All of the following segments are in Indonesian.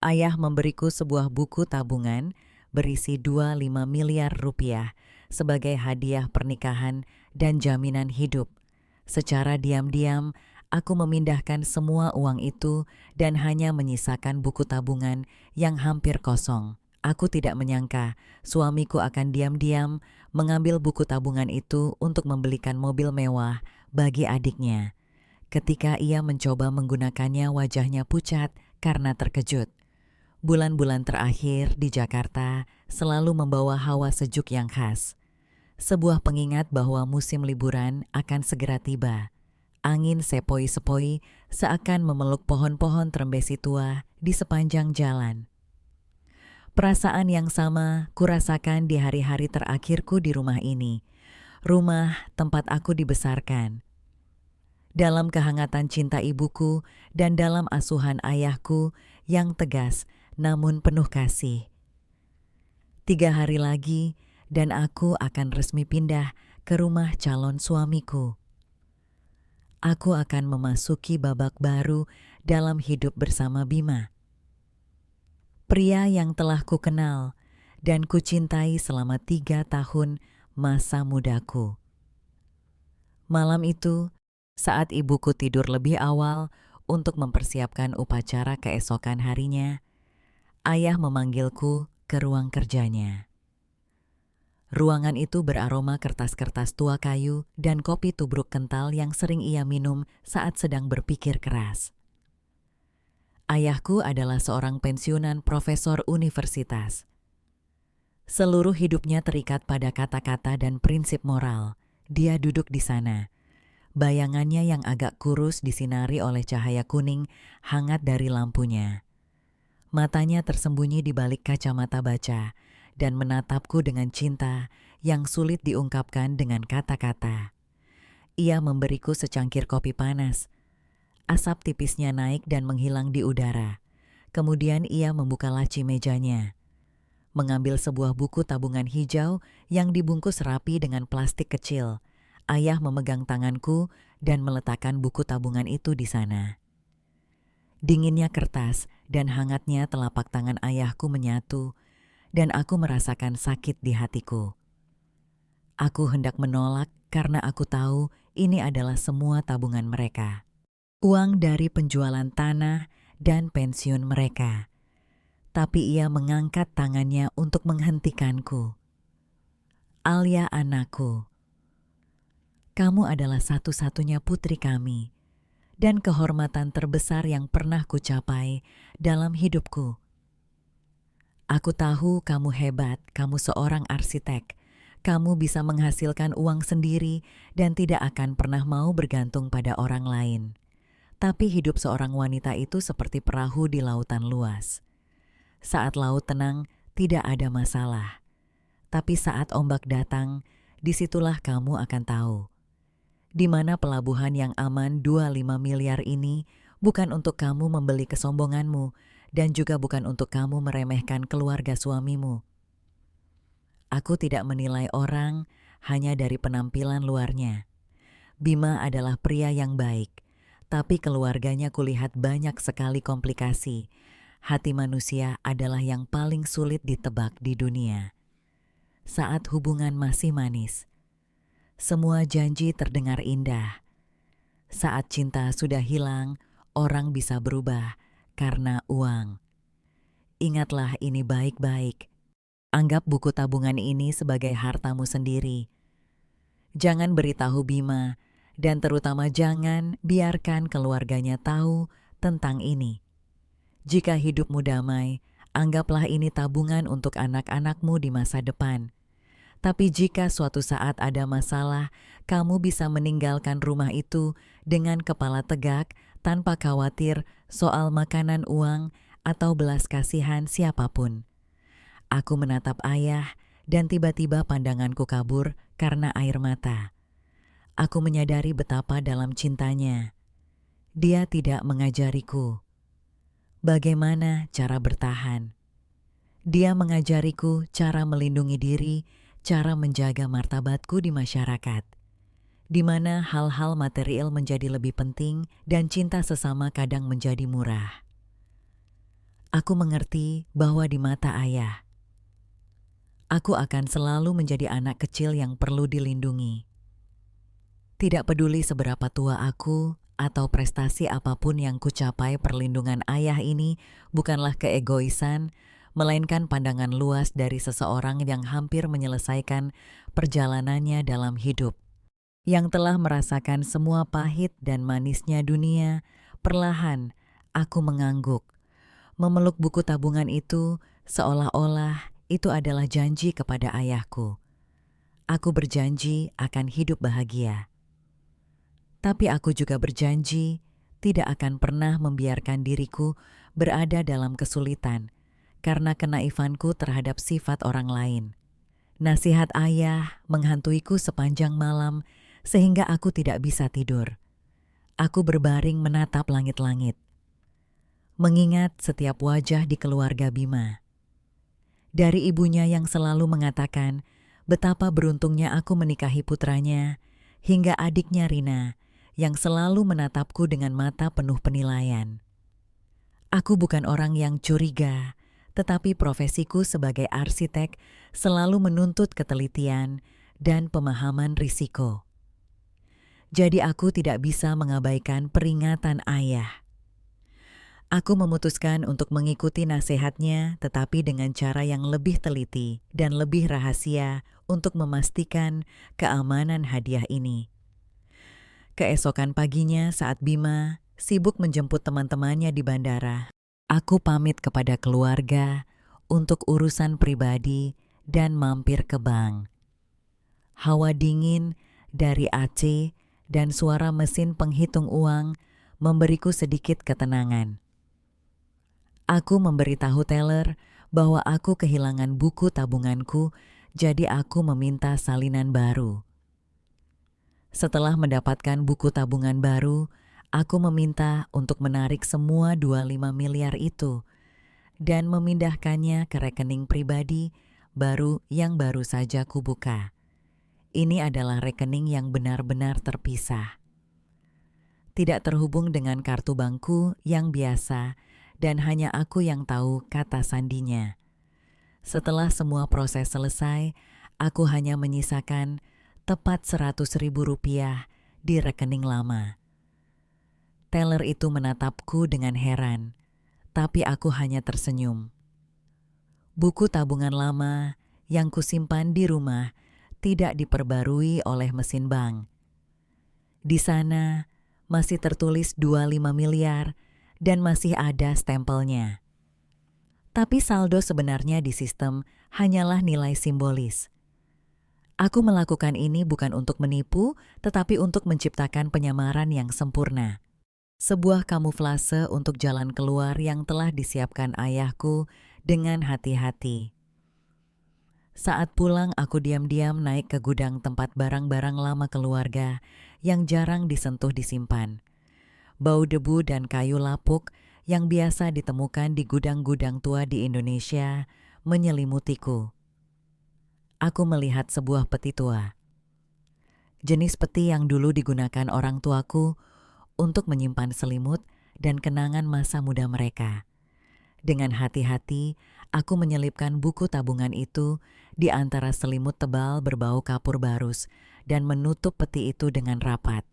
Ayah memberiku sebuah buku tabungan berisi 25 miliar rupiah sebagai hadiah pernikahan dan jaminan hidup. Secara diam-diam, aku memindahkan semua uang itu dan hanya menyisakan buku tabungan yang hampir kosong. Aku tidak menyangka suamiku akan diam-diam mengambil buku tabungan itu untuk membelikan mobil mewah bagi adiknya. Ketika ia mencoba menggunakannya, wajahnya pucat karena terkejut. Bulan-bulan terakhir di Jakarta selalu membawa hawa sejuk yang khas. Sebuah pengingat bahwa musim liburan akan segera tiba. Angin sepoi-sepoi seakan memeluk pohon-pohon trembesi tua di sepanjang jalan. Perasaan yang sama kurasakan di hari-hari terakhirku di rumah ini. Rumah tempat aku dibesarkan. Dalam kehangatan cinta ibuku dan dalam asuhan ayahku yang tegas namun penuh kasih. 3 hari lagi dan aku akan resmi pindah ke rumah calon suamiku. Aku akan memasuki babak baru dalam hidup bersama Bima. Pria yang telah ku kenal dan ku cintai selama 3 tahun masa mudaku. Malam itu, saat ibuku tidur lebih awal untuk mempersiapkan upacara keesokan harinya, ayah memanggilku ke ruang kerjanya. Ruangan itu beraroma kertas-kertas tua kayu dan kopi tubruk kental yang sering ia minum saat sedang berpikir keras. Ayahku adalah seorang pensiunan profesor universitas. Seluruh hidupnya terikat pada kata-kata dan prinsip moral. Dia duduk di sana. Bayangannya yang agak kurus disinari oleh cahaya kuning hangat dari lampunya. Matanya tersembunyi di balik kacamata baca dan menatapku dengan cinta yang sulit diungkapkan dengan kata-kata. Ia memberiku secangkir kopi panas. Asap tipisnya naik dan menghilang di udara. Kemudian ia membuka laci mejanya. Mengambil sebuah buku tabungan hijau yang dibungkus rapi dengan plastik kecil. Ayah memegang tanganku dan meletakkan buku tabungan itu di sana. Dinginnya kertas dan hangatnya telapak tangan ayahku menyatu, dan aku merasakan sakit di hatiku. Aku hendak menolak karena aku tahu ini adalah semua tabungan mereka. Uang dari penjualan tanah dan pensiun mereka. Tapi ia mengangkat tangannya untuk menghentikanku. Alia anakku, kamu adalah satu-satunya putri kami dan kehormatan terbesar yang pernah kucapai dalam hidupku. Aku tahu kamu hebat, kamu seorang arsitek. Kamu bisa menghasilkan uang sendiri dan tidak akan pernah mau bergantung pada orang lain. Tapi hidup seorang wanita itu seperti perahu di lautan luas. Saat laut tenang, tidak ada masalah. Tapi saat ombak datang, disitulah kamu akan tahu. Di mana pelabuhan yang aman 25 miliar ini bukan untuk kamu membeli kesombonganmu dan juga bukan untuk kamu meremehkan keluarga suamimu. Aku tidak menilai orang hanya dari penampilan luarnya. Bima adalah pria yang baik, tapi keluarganya kulihat banyak sekali komplikasi. Hati manusia adalah yang paling sulit ditebak di dunia. Saat hubungan masih manis, semua janji terdengar indah. Saat cinta sudah hilang, orang bisa berubah karena uang. Ingatlah ini baik-baik. Anggap buku tabungan ini sebagai hartamu sendiri. Jangan beritahu Bima, dan terutama jangan biarkan keluarganya tahu tentang ini. Jika hidupmu damai, anggaplah ini tabungan untuk anak-anakmu di masa depan. Tapi jika suatu saat ada masalah, kamu bisa meninggalkan rumah itu dengan kepala tegak tanpa khawatir soal makanan, uang, atau belas kasihan siapapun. Aku menatap ayah dan tiba-tiba pandanganku kabur karena air mata. Aku menyadari betapa dalam cintanya. Dia tidak mengajariku bagaimana cara bertahan. Dia mengajariku cara melindungi diri, cara menjaga martabatku di masyarakat, di mana hal-hal material menjadi lebih penting dan cinta sesama kadang menjadi murah. Aku mengerti bahwa di mata ayah, aku akan selalu menjadi anak kecil yang perlu dilindungi. Tidak peduli seberapa tua aku atau prestasi apapun yang kucapai, perlindungan ayah ini bukanlah keegoisan, melainkan pandangan luas dari seseorang yang hampir menyelesaikan perjalanannya dalam hidup. Yang telah merasakan semua pahit dan manisnya dunia. Perlahan aku mengangguk, memeluk buku tabungan itu seolah-olah itu adalah janji kepada ayahku. Aku berjanji akan hidup bahagia. Tapi aku juga berjanji tidak akan pernah membiarkan diriku berada dalam kesulitan karena kenaifanku terhadap sifat orang lain. Nasihat ayah menghantuiku sepanjang malam sehingga aku tidak bisa tidur. Aku berbaring menatap langit-langit, mengingat setiap wajah di keluarga Bima. Dari ibunya yang selalu mengatakan betapa beruntungnya aku menikahi putranya, hingga adiknya Rina yang selalu menatapku dengan mata penuh penilaian. Aku bukan orang yang curiga, tetapi profesiku sebagai arsitek selalu menuntut ketelitian dan pemahaman risiko. Jadi aku tidak bisa mengabaikan peringatan ayah. Aku memutuskan untuk mengikuti nasihatnya, tetapi dengan cara yang lebih teliti dan lebih rahasia untuk memastikan keamanan hadiah ini. Keesokan paginya saat Bima sibuk menjemput teman-temannya di bandara, aku pamit kepada keluarga untuk urusan pribadi dan mampir ke bank. Hawa dingin dari AC dan suara mesin penghitung uang memberiku sedikit ketenangan. Aku memberitahu teller bahwa aku kehilangan buku tabunganku, jadi aku meminta salinan baru. Setelah mendapatkan buku tabungan baru, aku meminta untuk menarik semua 25 miliar itu dan memindahkannya ke rekening pribadi baru yang baru saja kubuka. Ini adalah rekening yang benar-benar terpisah. Tidak terhubung dengan kartu bankku yang biasa dan hanya aku yang tahu kata sandinya. Setelah semua proses selesai, aku hanya menyisakan tepat 100.000 rupiah di rekening lama. Teller itu menatapku dengan heran, tapi aku hanya tersenyum. Buku tabungan lama yang kusimpan di rumah tidak diperbarui oleh mesin bank. Di sana masih tertulis 25 miliar dan masih ada stempelnya. Tapi saldo sebenarnya di sistem hanyalah nilai simbolis. Aku melakukan ini bukan untuk menipu, tetapi untuk menciptakan penyamaran yang sempurna. Sebuah kamuflase untuk jalan keluar yang telah disiapkan ayahku dengan hati-hati. Saat pulang, aku diam-diam naik ke gudang tempat barang-barang lama keluarga yang jarang disentuh disimpan. Bau debu dan kayu lapuk yang biasa ditemukan di gudang-gudang tua di Indonesia menyelimutiku. Aku melihat sebuah peti tua. Jenis peti yang dulu digunakan orang tuaku untuk menyimpan selimut dan kenangan masa muda mereka. Dengan hati-hati, aku menyelipkan buku tabungan itu di antara selimut tebal berbau kapur barus dan menutup peti itu dengan rapat.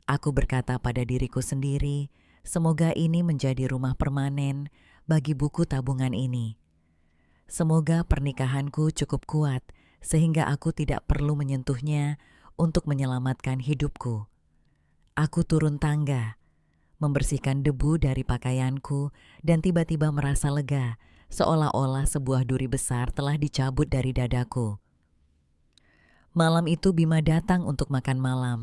Aku berkata pada diriku sendiri, semoga ini menjadi rumah permanen bagi buku tabungan ini. Semoga pernikahanku cukup kuat sehingga aku tidak perlu menyentuhnya untuk menyelamatkan hidupku. Aku turun tangga, membersihkan debu dari pakaianku dan tiba-tiba merasa lega, seolah-olah sebuah duri besar telah dicabut dari dadaku. Malam itu Bima datang untuk makan malam.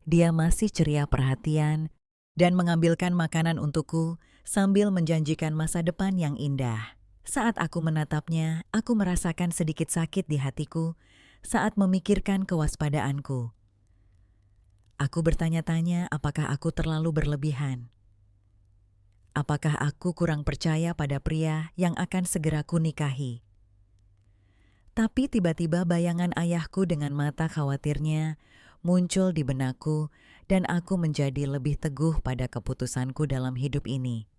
Dia masih ceria perhatian dan mengambilkan makanan untukku sambil menjanjikan masa depan yang indah. Saat aku menatapnya, aku merasakan sedikit sakit di hatiku saat memikirkan kewaspadaanku. Aku bertanya-tanya apakah aku terlalu berlebihan. Apakah aku kurang percaya pada pria yang akan segera kunikahi? Tapi tiba-tiba bayangan ayahku dengan mata khawatirnya muncul di benakku dan aku menjadi lebih teguh pada keputusanku dalam hidup ini.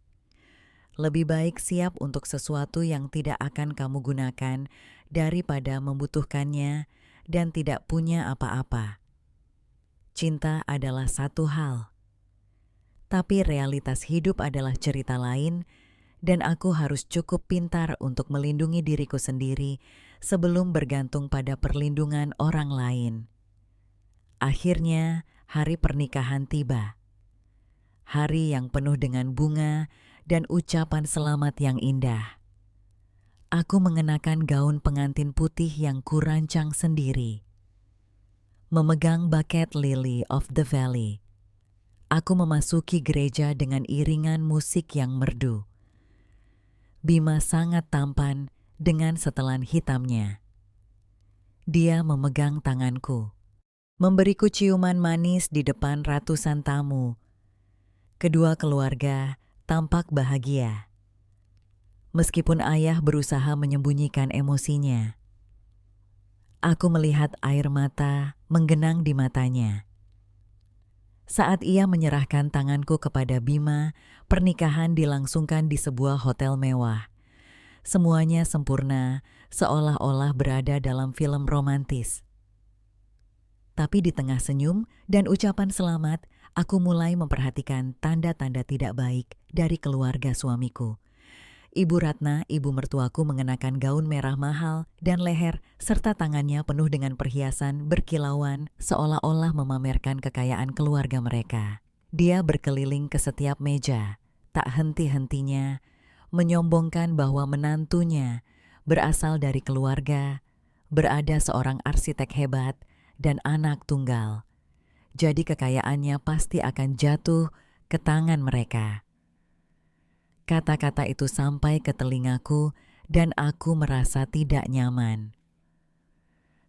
Lebih baik siap untuk sesuatu yang tidak akan kamu gunakan daripada membutuhkannya dan tidak punya apa-apa. Cinta adalah satu hal, tapi realitas hidup adalah cerita lain, dan aku harus cukup pintar untuk melindungi diriku sendiri sebelum bergantung pada perlindungan orang lain. Akhirnya, hari pernikahan tiba. Hari yang penuh dengan bunga dan ucapan selamat yang indah. Aku mengenakan gaun pengantin putih yang kurancang sendiri. Memegang buket lily of the valley. Aku memasuki gereja dengan iringan musik yang merdu. Bima sangat tampan dengan setelan hitamnya. Dia memegang tanganku, memberiku ciuman manis di depan ratusan tamu. Kedua keluarga tampak bahagia. Meskipun ayah berusaha menyembunyikan emosinya, aku melihat air mata menggenang di matanya. Saat ia menyerahkan tanganku kepada Bima, pernikahan dilangsungkan di sebuah hotel mewah. Semuanya sempurna, seolah-olah berada dalam film romantis. Tapi di tengah senyum dan ucapan selamat, aku mulai memperhatikan tanda-tanda tidak baik dari keluarga suamiku. Ibu Ratna, ibu mertuaku, mengenakan gaun merah mahal dan leher serta tangannya penuh dengan perhiasan berkilauan seolah-olah memamerkan kekayaan keluarga mereka. Dia berkeliling ke setiap meja, tak henti-hentinya, menyombongkan bahwa menantunya berasal dari keluarga, berada seorang arsitek hebat, dan anak tunggal. Jadi kekayaannya pasti akan jatuh ke tangan mereka. Kata-kata itu sampai ke telingaku dan aku merasa tidak nyaman.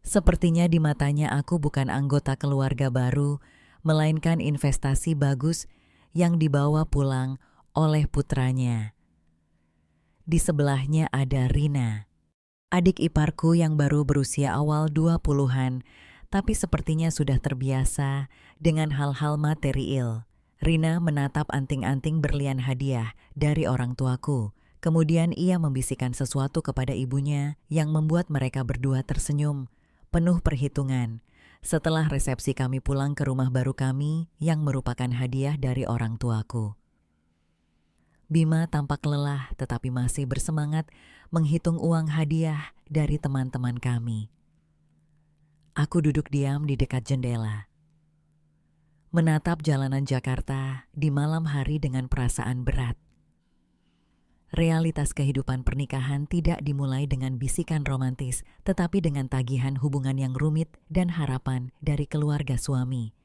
Sepertinya di matanya aku bukan anggota keluarga baru, melainkan investasi bagus yang dibawa pulang oleh putranya. Di sebelahnya ada Rina, adik iparku yang baru berusia awal 20-an, tapi sepertinya sudah terbiasa dengan hal-hal material. Rina menatap anting-anting berlian hadiah dari orang tuaku. Kemudian ia membisikkan sesuatu kepada ibunya yang membuat mereka berdua tersenyum, penuh perhitungan. Setelah resepsi kami pulang ke rumah baru kami yang merupakan hadiah dari orang tuaku. Bima tampak lelah tetapi masih bersemangat menghitung uang hadiah dari teman-teman kami. Aku duduk diam di dekat jendela, menatap jalanan Jakarta di malam hari dengan perasaan berat. Realitas kehidupan pernikahan tidak dimulai dengan bisikan romantis, tetapi dengan tagihan hubungan yang rumit dan harapan dari keluarga suami.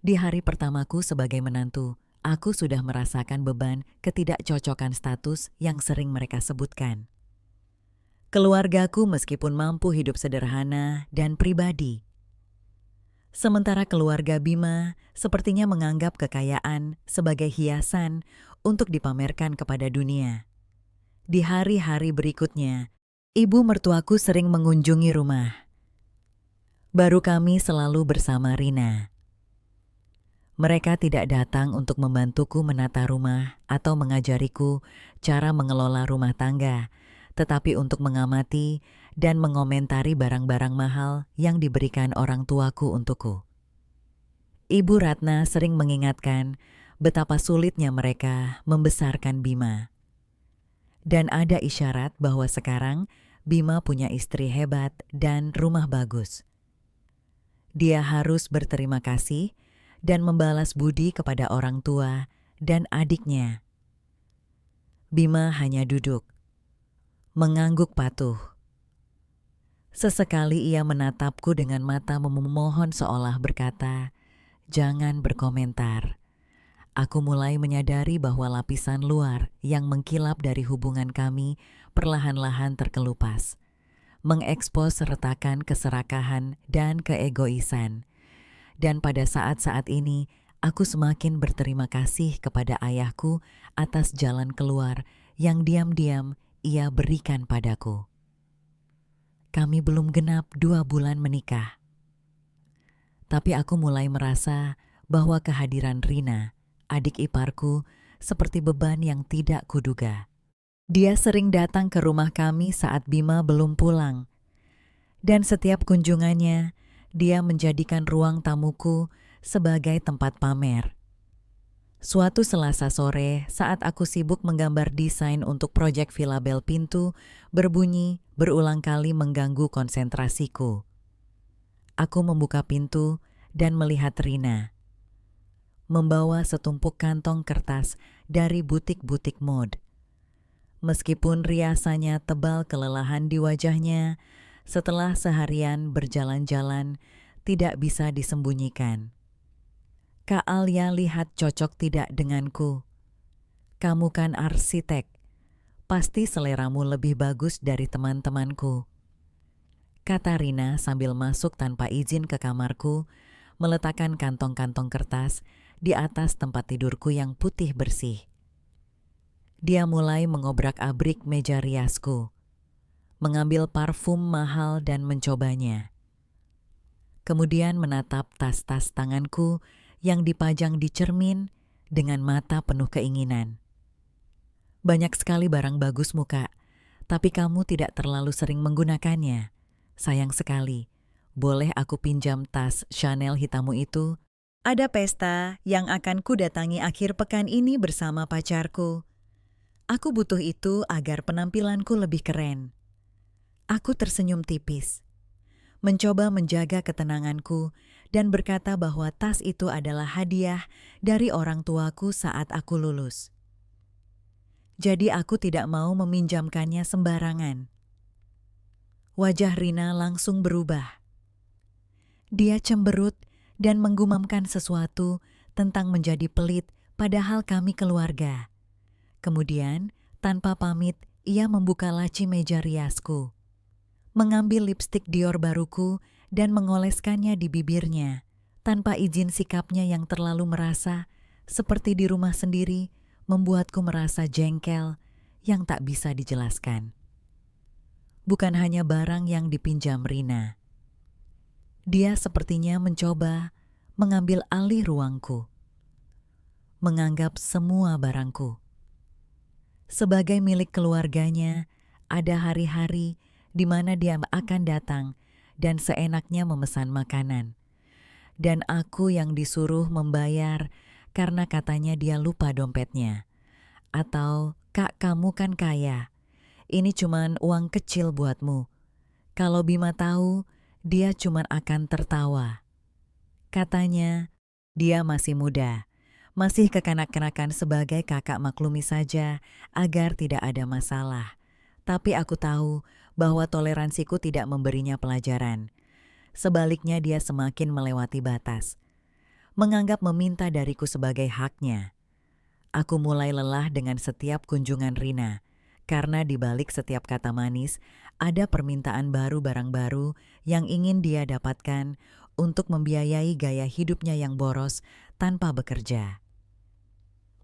Di hari pertamaku sebagai menantu, aku sudah merasakan beban ketidakcocokan status yang sering mereka sebutkan. Keluargaku meskipun mampu hidup sederhana dan pribadi, sementara keluarga Bima sepertinya menganggap kekayaan sebagai hiasan untuk dipamerkan kepada dunia. Di hari-hari berikutnya, ibu mertuaku sering mengunjungi rumah. Baru kami selalu bersama Rina. Mereka tidak datang untuk membantuku menata rumah atau mengajariku cara mengelola rumah tangga, tetapi untuk mengamati dan mengomentari barang-barang mahal yang diberikan orang tuaku untukku. Ibu Ratna sering mengingatkan betapa sulitnya mereka membesarkan Bima. Dan ada isyarat bahwa sekarang Bima punya istri hebat dan rumah bagus. Dia harus berterima kasih dan membalas budi kepada orang tua dan adiknya. Bima hanya duduk, mengangguk patuh. Sesekali ia menatapku dengan mata memohon seolah berkata, "Jangan berkomentar." Aku mulai menyadari bahwa lapisan luar yang mengkilap dari hubungan kami perlahan-lahan terkelupas, mengekspos retakan keserakahan dan keegoisan. Dan pada saat-saat ini, aku semakin berterima kasih kepada ayahku atas jalan keluar yang diam-diam ia berikan padaku. Kami belum genap 2 bulan menikah. Tapi aku mulai merasa bahwa kehadiran Rina, adik iparku, seperti beban yang tidak kuduga. Dia sering datang ke rumah kami saat Bima belum pulang. Dan setiap kunjungannya, dia menjadikan ruang tamuku sebagai tempat pamer. Suatu Selasa sore, saat aku sibuk menggambar desain untuk proyek Villa Bel Pintu, berbunyi berulang kali mengganggu konsentrasiku. Aku membuka pintu dan melihat Rina membawa setumpuk kantong kertas dari butik-butik mode. Meskipun riasannya tebal kelelahan di wajahnya, setelah seharian berjalan-jalan, tidak bisa disembunyikan. Kak Alia lihat cocok tidak denganku. Kamu kan arsitek, pasti seleramu lebih bagus dari teman-temanku. Kata Rina sambil masuk tanpa izin ke kamarku, meletakkan kantong-kantong kertas di atas tempat tidurku yang putih bersih. Dia mulai mengobrak-abrik meja riasku, mengambil parfum mahal dan mencobanya. Kemudian menatap tas-tas tanganku yang dipajang di cermin dengan mata penuh keinginan. Banyak sekali barang bagus muka, tapi kamu tidak terlalu sering menggunakannya. Sayang sekali, boleh aku pinjam tas Chanel hitammu itu? Ada pesta yang akan kudatangi akhir pekan ini bersama pacarku. Aku butuh itu agar penampilanku lebih keren. Aku tersenyum tipis, mencoba menjaga ketenanganku dan berkata bahwa tas itu adalah hadiah dari orang tuaku saat aku lulus. Jadi aku tidak mau meminjamkannya sembarangan. Wajah Rina langsung berubah. Dia cemberut dan menggumamkan sesuatu tentang menjadi pelit padahal kami keluarga. Kemudian, tanpa pamit, ia membuka laci meja riasku, mengambil lipstik Dior baruku dan mengoleskannya di bibirnya, tanpa izin. Sikapnya yang terlalu merasa seperti di rumah sendiri membuatku merasa jengkel yang tak bisa dijelaskan. Bukan hanya barang yang dipinjam Rina. Dia sepertinya mencoba mengambil alih ruangku, menganggap semua barangku sebagai milik keluarganya. Ada hari-hari di mana dia akan datang dan seenaknya memesan makanan. Dan aku yang disuruh membayar karena katanya dia lupa dompetnya. Atau, Kak, kamu kan kaya, ini cuman uang kecil buatmu. Kalau Bima tahu, dia cuman akan tertawa. Katanya, dia masih muda, masih kekanak-kanakan sebagai kakak maklumi saja agar tidak ada masalah. Tapi aku tahu bahwa toleransiku tidak memberinya pelajaran. Sebaliknya dia semakin melewati batas, menganggap meminta dariku sebagai haknya. Aku mulai lelah dengan setiap kunjungan Rina, karena di balik setiap kata manis ada permintaan baru barang baru yang ingin dia dapatkan untuk membiayai gaya hidupnya yang boros tanpa bekerja.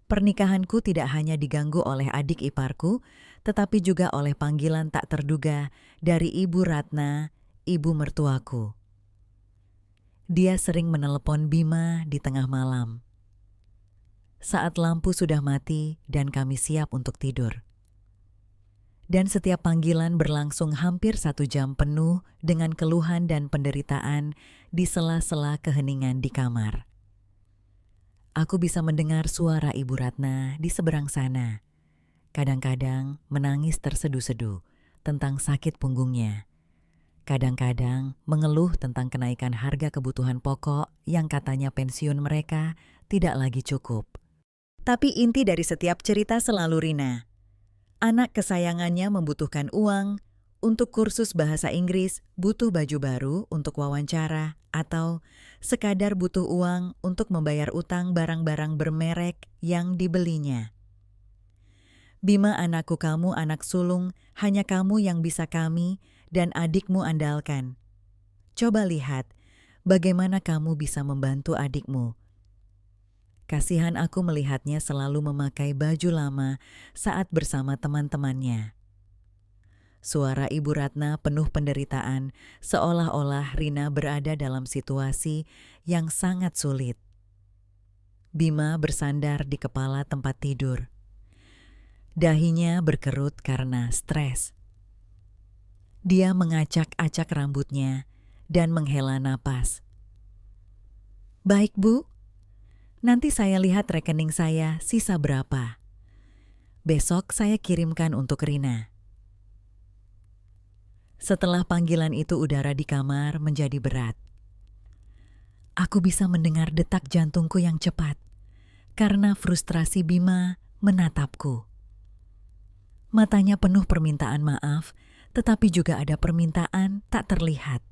Pernikahanku tidak hanya diganggu oleh adik iparku, tetapi juga oleh panggilan tak terduga dari Ibu Ratna, ibu mertuaku. Dia sering menelepon Bima di tengah malam, saat lampu sudah mati dan kami siap untuk tidur. Dan setiap panggilan berlangsung hampir 1 jam penuh dengan keluhan dan penderitaan di sela-sela keheningan di kamar. Aku bisa mendengar suara Ibu Ratna di seberang sana. Kadang-kadang menangis terseduh-seduh tentang sakit punggungnya. Kadang-kadang mengeluh tentang kenaikan harga kebutuhan pokok yang katanya pensiun mereka tidak lagi cukup. Tapi inti dari setiap cerita selalu Rina. Anak kesayangannya membutuhkan uang untuk kursus bahasa Inggris, butuh baju baru untuk wawancara, atau sekadar butuh uang untuk membayar utang barang-barang bermerek yang dibelinya. Bima, anakku, kamu anak sulung, hanya kamu yang bisa kami dan adikmu andalkan. Coba lihat bagaimana kamu bisa membantu adikmu. Kasihan aku melihatnya selalu memakai baju lama saat bersama teman-temannya. Suara Ibu Ratna penuh penderitaan, seolah-olah Rina berada dalam situasi yang sangat sulit. Bima bersandar di kepala tempat tidur. Dahinya berkerut karena stres. Dia mengacak-acak rambutnya dan menghela napas. "Baik, Bu. Nanti saya lihat rekening saya sisa berapa. Besok saya kirimkan untuk Rina." Setelah panggilan itu udara di kamar menjadi berat. Aku bisa mendengar detak jantungku yang cepat karena frustrasi Bima menatapku. Matanya penuh permintaan maaf, tetapi juga ada permintaan tak terlihat.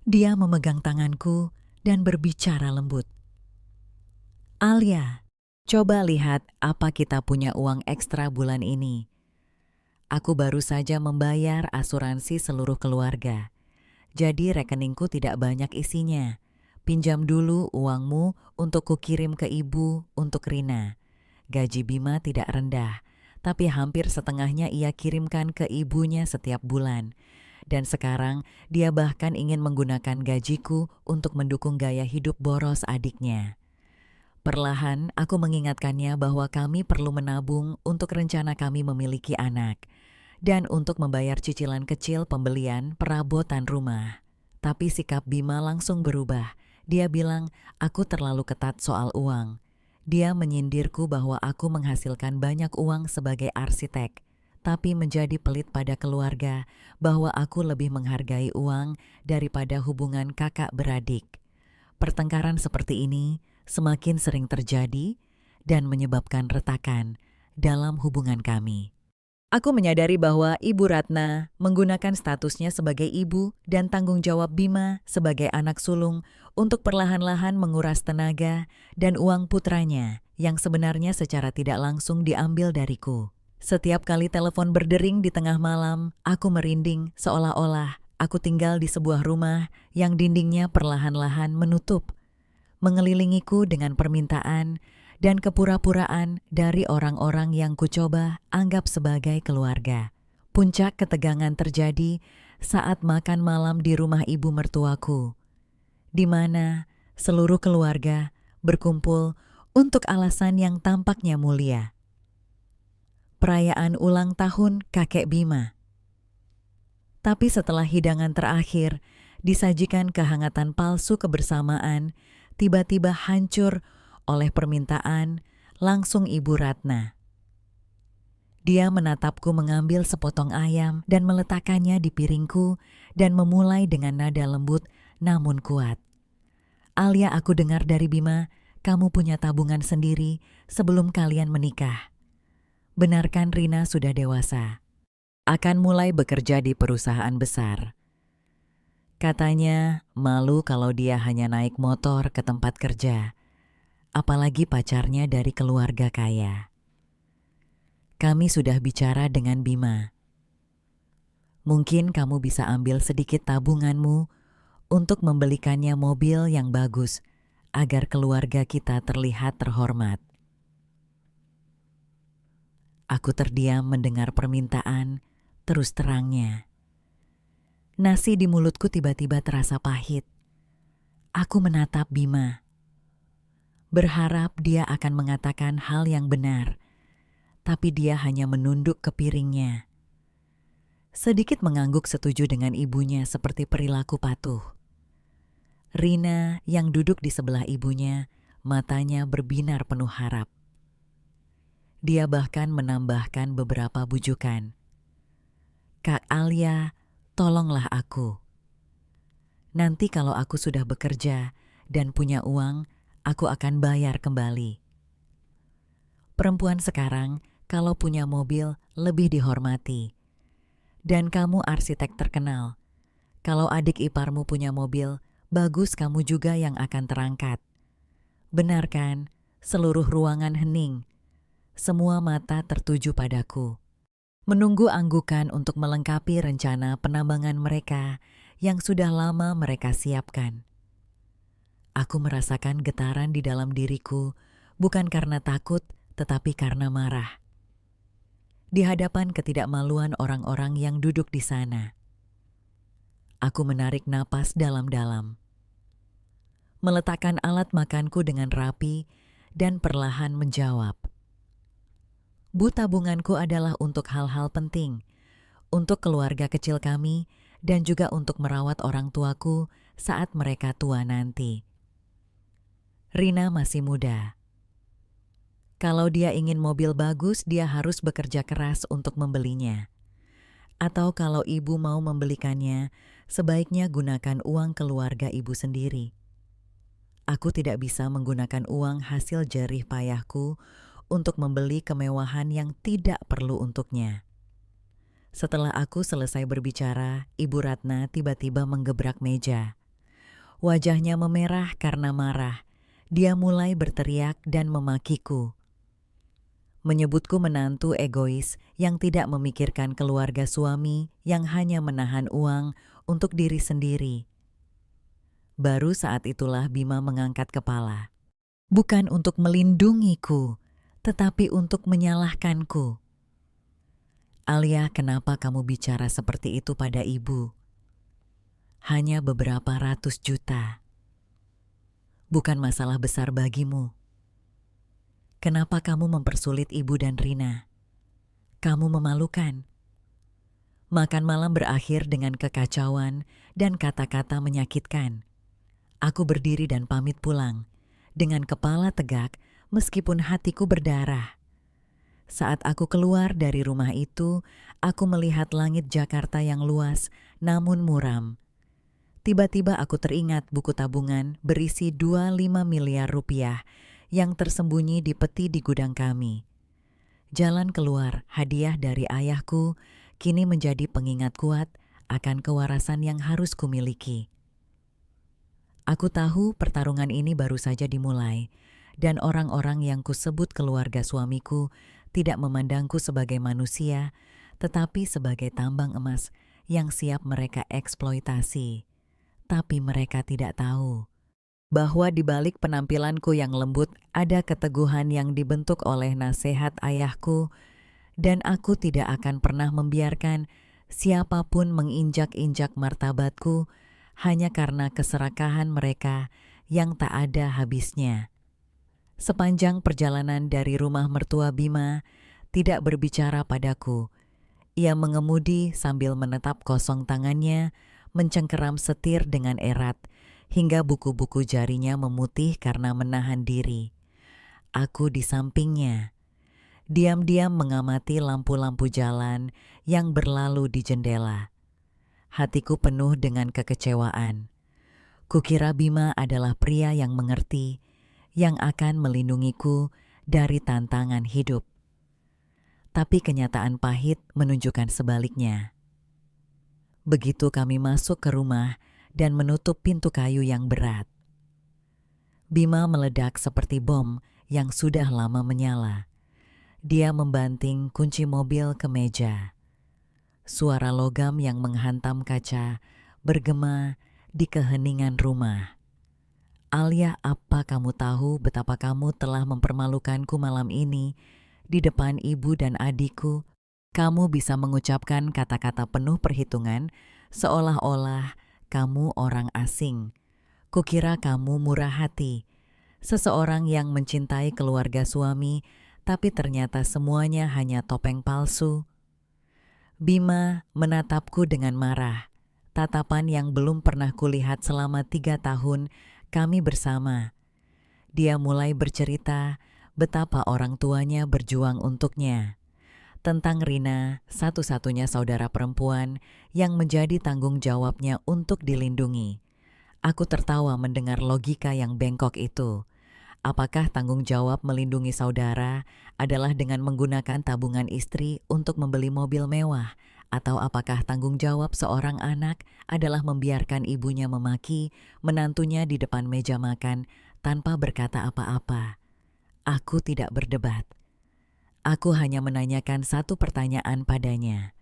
Dia memegang tanganku dan berbicara lembut. "Alia, coba lihat apa kita punya uang ekstra bulan ini. Aku baru saja membayar asuransi seluruh keluarga. Jadi rekeningku tidak banyak isinya. Pinjam dulu uangmu untuk kukirim ke ibu untuk Rina. Gaji Bima tidak rendah, tapi hampir setengahnya ia kirimkan ke ibunya setiap bulan. Dan sekarang dia bahkan ingin menggunakan gajiku untuk mendukung gaya hidup boros adiknya." Perlahan aku mengingatkannya bahwa kami perlu menabung untuk rencana kami memiliki anak dan untuk membayar cicilan kecil pembelian perabotan rumah. Tapi sikap Bima langsung berubah. Dia bilang aku terlalu ketat soal uang. Dia menyindirku bahwa aku menghasilkan banyak uang sebagai arsitek, tapi menjadi pelit pada keluarga, bahwa aku lebih menghargai uang daripada hubungan kakak beradik. Pertengkaran seperti ini semakin sering terjadi dan menyebabkan retakan dalam hubungan kami. Aku menyadari bahwa Ibu Ratna menggunakan statusnya sebagai ibu dan tanggung jawab Bima sebagai anak sulung untuk perlahan-lahan menguras tenaga dan uang putranya yang sebenarnya secara tidak langsung diambil dariku. Setiap kali telepon berdering di tengah malam, aku merinding seolah-olah aku tinggal di sebuah rumah yang dindingnya perlahan-lahan menutup, mengelilingiku dengan permintaan dan kepura-puraan dari orang-orang yang kucoba anggap sebagai keluarga. Puncak ketegangan terjadi saat makan malam di rumah ibu mertuaku, di mana seluruh keluarga berkumpul untuk alasan yang tampaknya mulia. Perayaan ulang tahun kakek Bima. Tapi setelah hidangan terakhir, disajikan kehangatan palsu kebersamaan, tiba-tiba hancur oleh permintaan langsung Ibu Ratna. Dia menatapku mengambil sepotong ayam dan meletakkannya di piringku dan memulai dengan nada lembut namun kuat. "Alia, aku dengar dari Bima, kamu punya tabungan sendiri sebelum kalian menikah. Benarkan Rina sudah dewasa? Akan mulai bekerja di perusahaan besar. Katanya malu kalau dia hanya naik motor ke tempat kerja. Apalagi pacarnya dari keluarga kaya. Kami sudah bicara dengan Bima. Mungkin kamu bisa ambil sedikit tabunganmu untuk membelikannya mobil yang bagus agar keluarga kita terlihat terhormat." Aku terdiam mendengar permintaan terus terangnya. Nasi di mulutku tiba-tiba terasa pahit. Aku menatap Bima, berharap dia akan mengatakan hal yang benar, tapi dia hanya menunduk ke piringnya. Sedikit mengangguk setuju dengan ibunya seperti perilaku patuh. Rina yang duduk di sebelah ibunya, matanya berbinar penuh harap. Dia bahkan menambahkan beberapa bujukan. "Kak Alia, tolonglah aku. Nanti kalau aku sudah bekerja dan punya uang, aku akan bayar kembali. Perempuan sekarang kalau punya mobil lebih dihormati. Dan kamu arsitek terkenal. Kalau adik iparmu punya mobil, bagus kamu juga yang akan terangkat. Benar kan? Seluruh ruangan hening. Semua mata tertuju padaku, menunggu anggukan untuk melengkapi rencana penambangan mereka yang sudah lama mereka siapkan. Aku merasakan getaran di dalam diriku, bukan karena takut, tetapi karena marah. Di hadapan ketidakmaluan orang-orang yang duduk di sana. Aku menarik napas dalam-dalam. meletakkan alat makanku dengan rapi, dan perlahan menjawab. Bu, tabunganku adalah untuk hal-hal penting, untuk keluarga kecil kami, dan juga untuk merawat orang tuaku saat mereka tua nanti. Rina masih muda. Kalau dia ingin mobil bagus, dia harus bekerja keras untuk membelinya. Atau kalau ibu mau membelikannya, sebaiknya gunakan uang keluarga ibu sendiri. Aku tidak bisa menggunakan uang hasil jerih payahku untuk membeli kemewahan yang tidak perlu untuknya. Setelah aku selesai berbicara, Ibu Ratna tiba-tiba menggebrak meja. Wajahnya memerah karena marah. Dia mulai berteriak dan memakiku. Menyebutku menantu egois yang tidak memikirkan keluarga suami yang hanya menahan uang untuk diri sendiri. Baru saat itulah Bima mengangkat kepala. Bukan untuk melindungiku, tetapi untuk menyalahkanku. Alia, kenapa kamu bicara seperti itu pada ibu? Hanya beberapa ratus juta. Bukan masalah besar bagimu. Kenapa kamu mempersulit ibu dan Rina? Kamu memalukan. Makan malam berakhir dengan kekacauan dan kata-kata menyakitkan. Aku berdiri dan pamit pulang, dengan kepala tegak meskipun hatiku berdarah. Saat aku keluar dari rumah itu, aku melihat langit Jakarta yang luas namun muram. Tiba-tiba aku teringat buku tabungan berisi 25 miliar rupiah yang tersembunyi di peti di gudang kami. Jalan keluar, hadiah dari ayahku, kini menjadi pengingat kuat akan kewarasan yang harus kumiliki. Aku tahu pertarungan ini baru saja dimulai, dan orang-orang yang kusebut keluarga suamiku tidak memandangku sebagai manusia, tetapi sebagai tambang emas yang siap mereka eksploitasi. Tapi mereka tidak tahu bahwa di balik penampilanku yang lembut ada keteguhan yang dibentuk oleh nasihat ayahku, dan aku tidak akan pernah membiarkan siapapun menginjak-injak martabatku hanya karena keserakahan mereka yang tak ada habisnya. Sepanjang perjalanan dari rumah mertua Bima tidak berbicara padaku. Ia mengemudi sambil menetap kosong tangannya, mencengkeram setir dengan erat, hingga buku-buku jarinya memutih karena menahan diri. Aku di sampingnya, diam-diam mengamati lampu-lampu jalan yang berlalu di jendela. Hatiku penuh dengan kekecewaan. Kukira Bima adalah pria yang mengerti, yang akan melindungiku dari tantangan hidup. Tapi kenyataan pahit menunjukkan sebaliknya. Begitu kami masuk ke rumah dan menutup pintu kayu yang berat, Bima meledak seperti bom yang sudah lama menyala. Dia membanting kunci mobil ke meja. Suara logam yang menghantam kaca bergema di keheningan rumah. Alia, apa kamu tahu betapa kamu telah mempermalukanku malam ini di depan ibu dan adikku? Kamu bisa mengucapkan kata-kata penuh perhitungan seolah-olah kamu orang asing. Kukira kamu murah hati, seseorang yang mencintai keluarga suami, tapi ternyata semuanya hanya topeng palsu. Bima menatapku dengan marah, tatapan yang belum pernah kulihat selama 3 tahun kami bersama. Dia mulai bercerita betapa orang tuanya berjuang untuknya. Tentang Rina, satu-satunya saudara perempuan yang menjadi tanggung jawabnya untuk dilindungi. Aku tertawa mendengar logika yang bengkok itu. Apakah tanggung jawab melindungi saudara adalah dengan menggunakan tabungan istri untuk membeli mobil mewah? Atau apakah tanggung jawab seorang anak adalah membiarkan ibunya memaki menantunya di depan meja makan tanpa berkata apa-apa? Aku tidak berdebat. Aku hanya menanyakan satu pertanyaan padanya.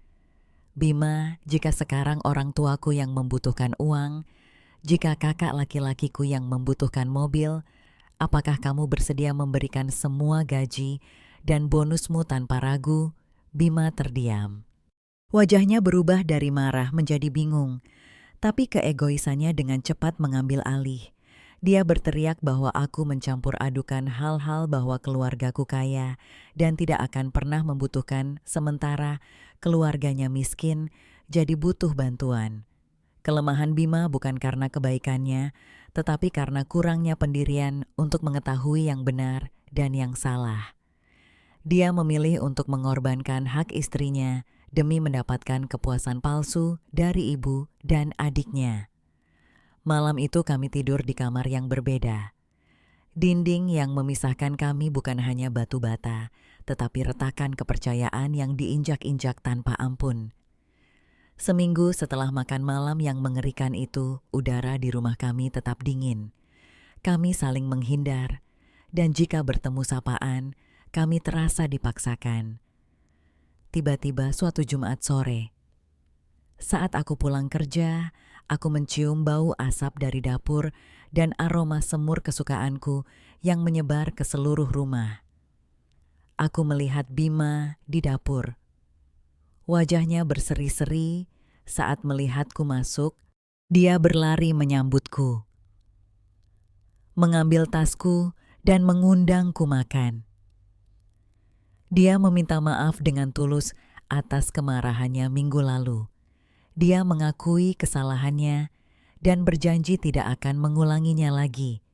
Bima, jika sekarang orang tuaku yang membutuhkan uang, jika kakak laki-lakiku yang membutuhkan mobil, apakah kamu bersedia memberikan semua gaji dan bonusmu tanpa ragu? Bima terdiam. Wajahnya berubah dari marah menjadi bingung, tapi keegoisannya dengan cepat mengambil alih. Dia berteriak bahwa aku mencampur adukan hal-hal bahwa keluargaku kaya dan tidak akan pernah membutuhkan, sementara keluarganya miskin, jadi butuh bantuan. Kelemahan Bima bukan karena kebaikannya, tetapi karena kurangnya pendirian untuk mengetahui yang benar dan yang salah. Dia memilih untuk mengorbankan hak istrinya demi mendapatkan kepuasan palsu dari ibu dan adiknya. Malam itu kami tidur di kamar yang berbeda. Dinding yang memisahkan kami bukan hanya batu bata, tetapi retakan kepercayaan yang diinjak-injak tanpa ampun. Seminggu setelah makan malam yang mengerikan itu, udara di rumah kami tetap dingin. Kami saling menghindar, dan jika bertemu sapaan, kami terasa dipaksakan. Tiba-tiba suatu Jumat sore, saat aku pulang kerja, aku mencium bau asap dari dapur dan aroma semur kesukaanku yang menyebar ke seluruh rumah. Aku melihat Bima di dapur. Wajahnya berseri-seri saat melihatku masuk. Dia berlari menyambutku, mengambil tasku dan mengundangku makan. Dia meminta maaf dengan tulus atas kemarahannya minggu lalu. Dia mengakui kesalahannya dan berjanji tidak akan mengulanginya lagi.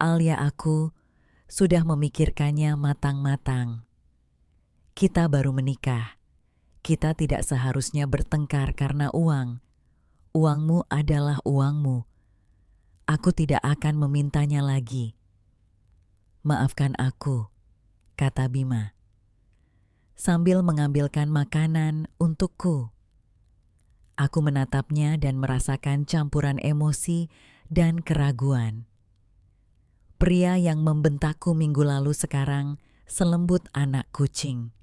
Alia, aku sudah memikirkannya matang-matang. Kita baru menikah. Kita tidak seharusnya bertengkar karena uang. Uangmu adalah uangmu. Aku tidak akan memintanya lagi. Maafkan aku, kata Bima, sambil mengambilkan makanan untukku. Aku menatapnya dan merasakan campuran emosi dan keraguan. Pria yang membentakku minggu lalu sekarang selembut anak kucing.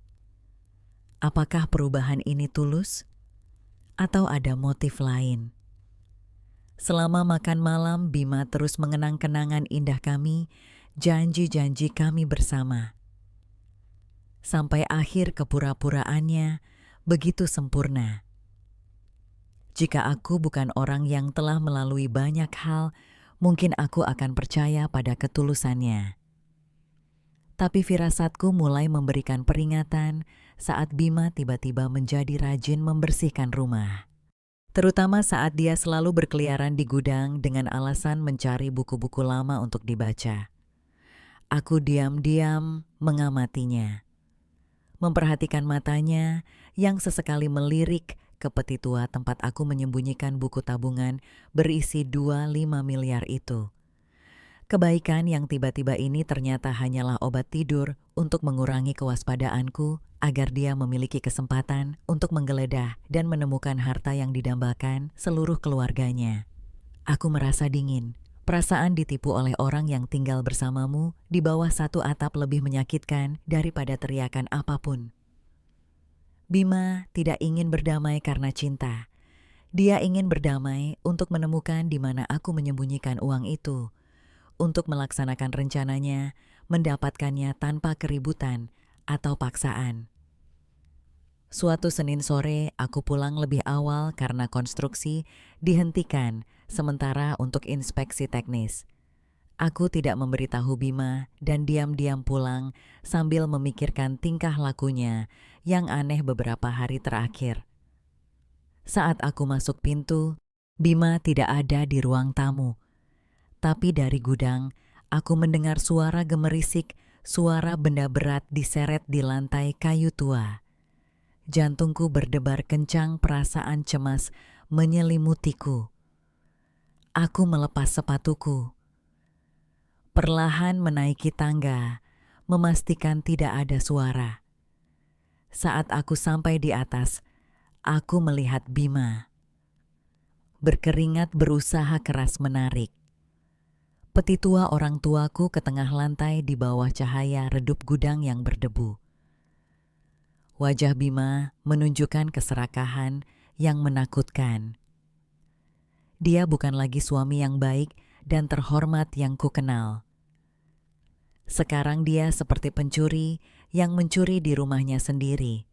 Apakah perubahan ini tulus? Atau ada motif lain? Selama makan malam, Bima terus mengenang kenangan indah kami, janji-janji kami bersama. Sampai akhir kepura-puraannya begitu sempurna. Jika aku bukan orang yang telah melalui banyak hal, mungkin aku akan percaya pada ketulusannya. Tapi firasatku mulai memberikan peringatan saat Bima tiba-tiba menjadi rajin membersihkan rumah. Terutama saat dia selalu berkeliaran di gudang dengan alasan mencari buku-buku lama untuk dibaca. Aku diam-diam mengamatinya, memperhatikan matanya yang sesekali melirik ke peti tua tempat aku menyembunyikan buku tabungan berisi 25 miliar itu. Kebaikan yang tiba-tiba ini ternyata hanyalah obat tidur untuk mengurangi kewaspadaanku agar dia memiliki kesempatan untuk menggeledah dan menemukan harta yang didambakan seluruh keluarganya. Aku merasa dingin. Perasaan ditipu oleh orang yang tinggal bersamamu di bawah satu atap lebih menyakitkan daripada teriakan apapun. Bima tidak ingin berdamai karena cinta. Dia ingin berdamai untuk menemukan di mana aku menyembunyikan uang itu, untuk melaksanakan rencananya, mendapatkannya tanpa keributan atau paksaan. Suatu Senin sore, aku pulang lebih awal karena konstruksi dihentikan sementara untuk inspeksi teknis. Aku tidak memberitahu Bima dan diam-diam pulang sambil memikirkan tingkah lakunya yang aneh beberapa hari terakhir. Saat aku masuk pintu, Bima tidak ada di ruang tamu. Tapi dari gudang, aku mendengar suara gemerisik, suara benda berat diseret di lantai kayu tua. Jantungku berdebar kencang, perasaan cemas menyelimutiku. Aku melepas sepatuku. Perlahan menaiki tangga, memastikan tidak ada suara. Saat aku sampai di atas, aku melihat Bima. Berkeringat berusaha keras menarik. Peti tua orang tuaku ke tengah lantai di bawah cahaya redup gudang yang berdebu. Wajah Bima menunjukkan keserakahan yang menakutkan. Dia bukan lagi suami yang baik dan terhormat yang kukenal. Sekarang dia seperti pencuri yang mencuri di rumahnya sendiri.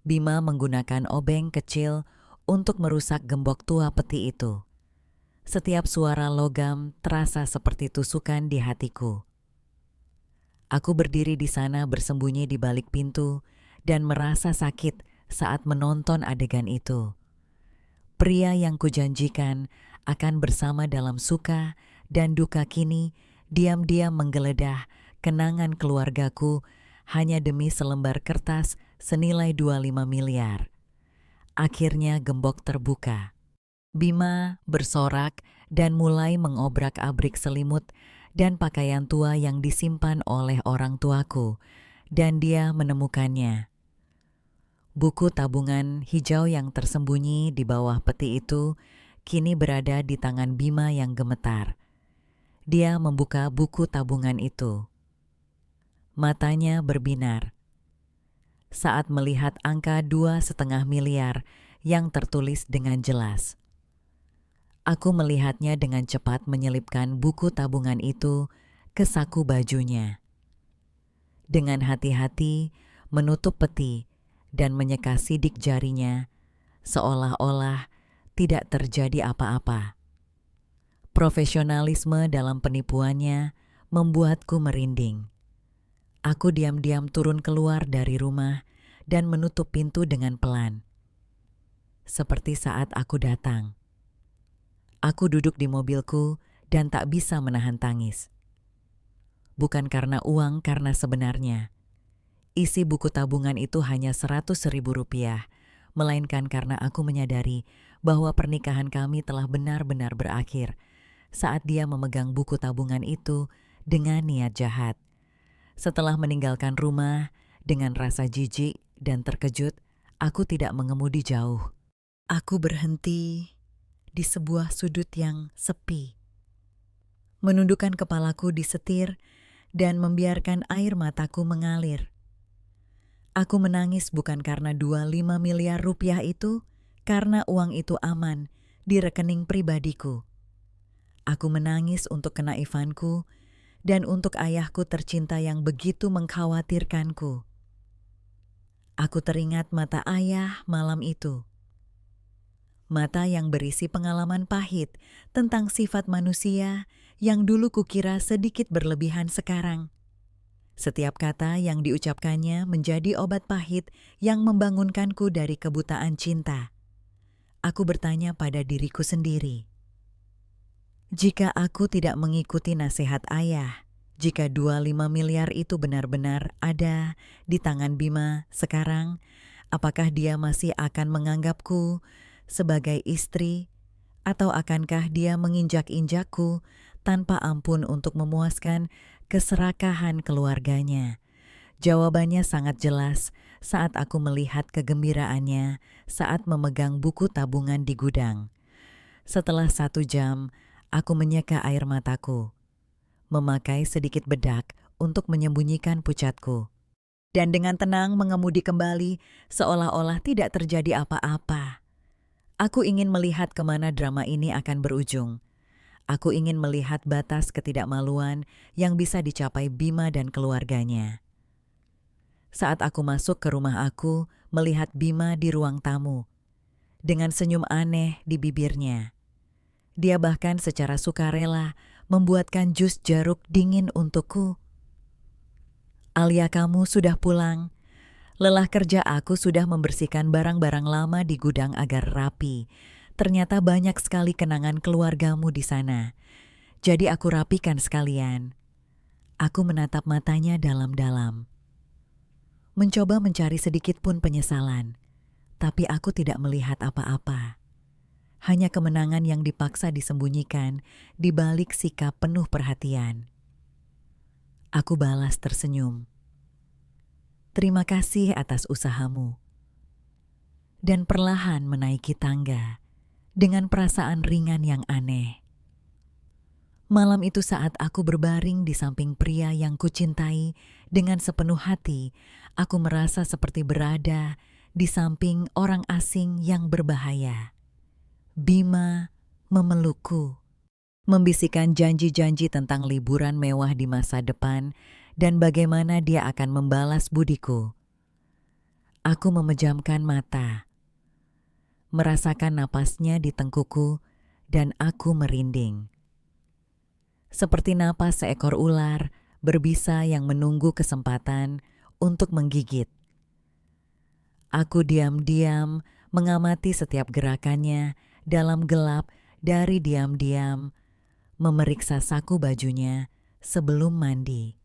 Bima menggunakan obeng kecil untuk merusak gembok tua peti itu. Setiap suara logam terasa seperti tusukan di hatiku. Aku berdiri di sana bersembunyi di balik pintu dan merasa sakit saat menonton adegan itu. Pria yang kujanjikan akan bersama dalam suka dan duka kini diam-diam menggeledah kenangan keluargaku hanya demi selembar kertas senilai 25 miliar. Akhirnya gembok terbuka. Bima bersorak dan mulai mengobrak-abrik selimut dan pakaian tua yang disimpan oleh orang tuaku, dan dia menemukannya. Buku tabungan hijau yang tersembunyi di bawah peti itu kini berada di tangan Bima yang gemetar. Dia membuka buku tabungan itu. Matanya berbinar saat melihat angka 2,5 miliar yang tertulis dengan jelas. Aku melihatnya dengan cepat menyelipkan buku tabungan itu ke saku bajunya. Dengan hati-hati menutup peti dan menyeka sidik jarinya, seolah-olah tidak terjadi apa-apa. Profesionalisme dalam penipuannya membuatku merinding. Aku diam-diam turun keluar dari rumah dan menutup pintu dengan pelan. Seperti saat aku datang. Aku duduk di mobilku dan tak bisa menahan tangis. Bukan karena uang, karena sebenarnya isi buku tabungan itu hanya 100.000 rupiah, melainkan karena aku menyadari bahwa pernikahan kami telah benar-benar berakhir saat dia memegang buku tabungan itu dengan niat jahat. Setelah meninggalkan rumah dengan rasa jijik dan terkejut, aku tidak mengemudi jauh. Aku berhenti di sebuah sudut yang sepi, menundukkan kepalaku di setir dan membiarkan air mataku mengalir. Aku menangis bukan karena 25 miliar rupiah itu, karena uang itu aman di rekening pribadiku. Aku menangis untuk kenaifanku dan untuk ayahku tercinta yang begitu mengkhawatirkanku. Aku teringat mata ayah malam itu. Mata yang berisi pengalaman pahit tentang sifat manusia yang dulu kukira sedikit berlebihan sekarang. Setiap kata yang diucapkannya menjadi obat pahit yang membangunkanku dari kebutaan cinta. Aku bertanya pada diriku sendiri. Jika aku tidak mengikuti nasihat ayah, jika 25 miliar itu benar-benar ada di tangan Bima sekarang, apakah dia masih akan menganggapku sebagai istri, atau akankah dia menginjak-injakku tanpa ampun untuk memuaskan keserakahan keluarganya? Jawabannya sangat jelas saat aku melihat kegembiraannya saat memegang buku tabungan di gudang. Setelah 1 jam, aku menyeka air mataku, memakai sedikit bedak untuk menyembunyikan pucatku, dan dengan tenang mengemudi kembali seolah-olah tidak terjadi apa-apa. Aku ingin melihat kemana drama ini akan berujung. Aku ingin melihat batas ketidakmaluan yang bisa dicapai Bima dan keluarganya. Saat aku masuk ke rumah aku, melihat Bima di ruang tamu, dengan senyum aneh di bibirnya. Dia bahkan secara sukarela membuatkan jus jeruk dingin untukku. "Alia, kamu sudah pulang. Lelah kerja aku sudah membersihkan barang-barang lama di gudang agar rapi. Ternyata banyak sekali kenangan keluargamu di sana. Jadi aku rapikan sekalian." Aku menatap matanya dalam-dalam, mencoba mencari sedikit pun penyesalan. Tapi aku tidak melihat apa-apa. Hanya kemenangan yang dipaksa disembunyikan di balik sikap penuh perhatian. Aku balas tersenyum. "Terima kasih atas usahamu." Dan perlahan menaiki tangga dengan perasaan ringan yang aneh. Malam itu saat aku berbaring di samping pria yang kucintai dengan sepenuh hati, aku merasa seperti berada di samping orang asing yang berbahaya. Bima memelukku, membisikkan janji-janji tentang liburan mewah di masa depan dan bagaimana dia akan membalas budiku. Aku memejamkan mata, merasakan napasnya di tengkuku dan aku merinding. Seperti napas seekor ular berbisa yang menunggu kesempatan untuk menggigit. Aku diam-diam mengamati setiap gerakannya dalam gelap dari diam-diam, memeriksa saku bajunya sebelum mandi.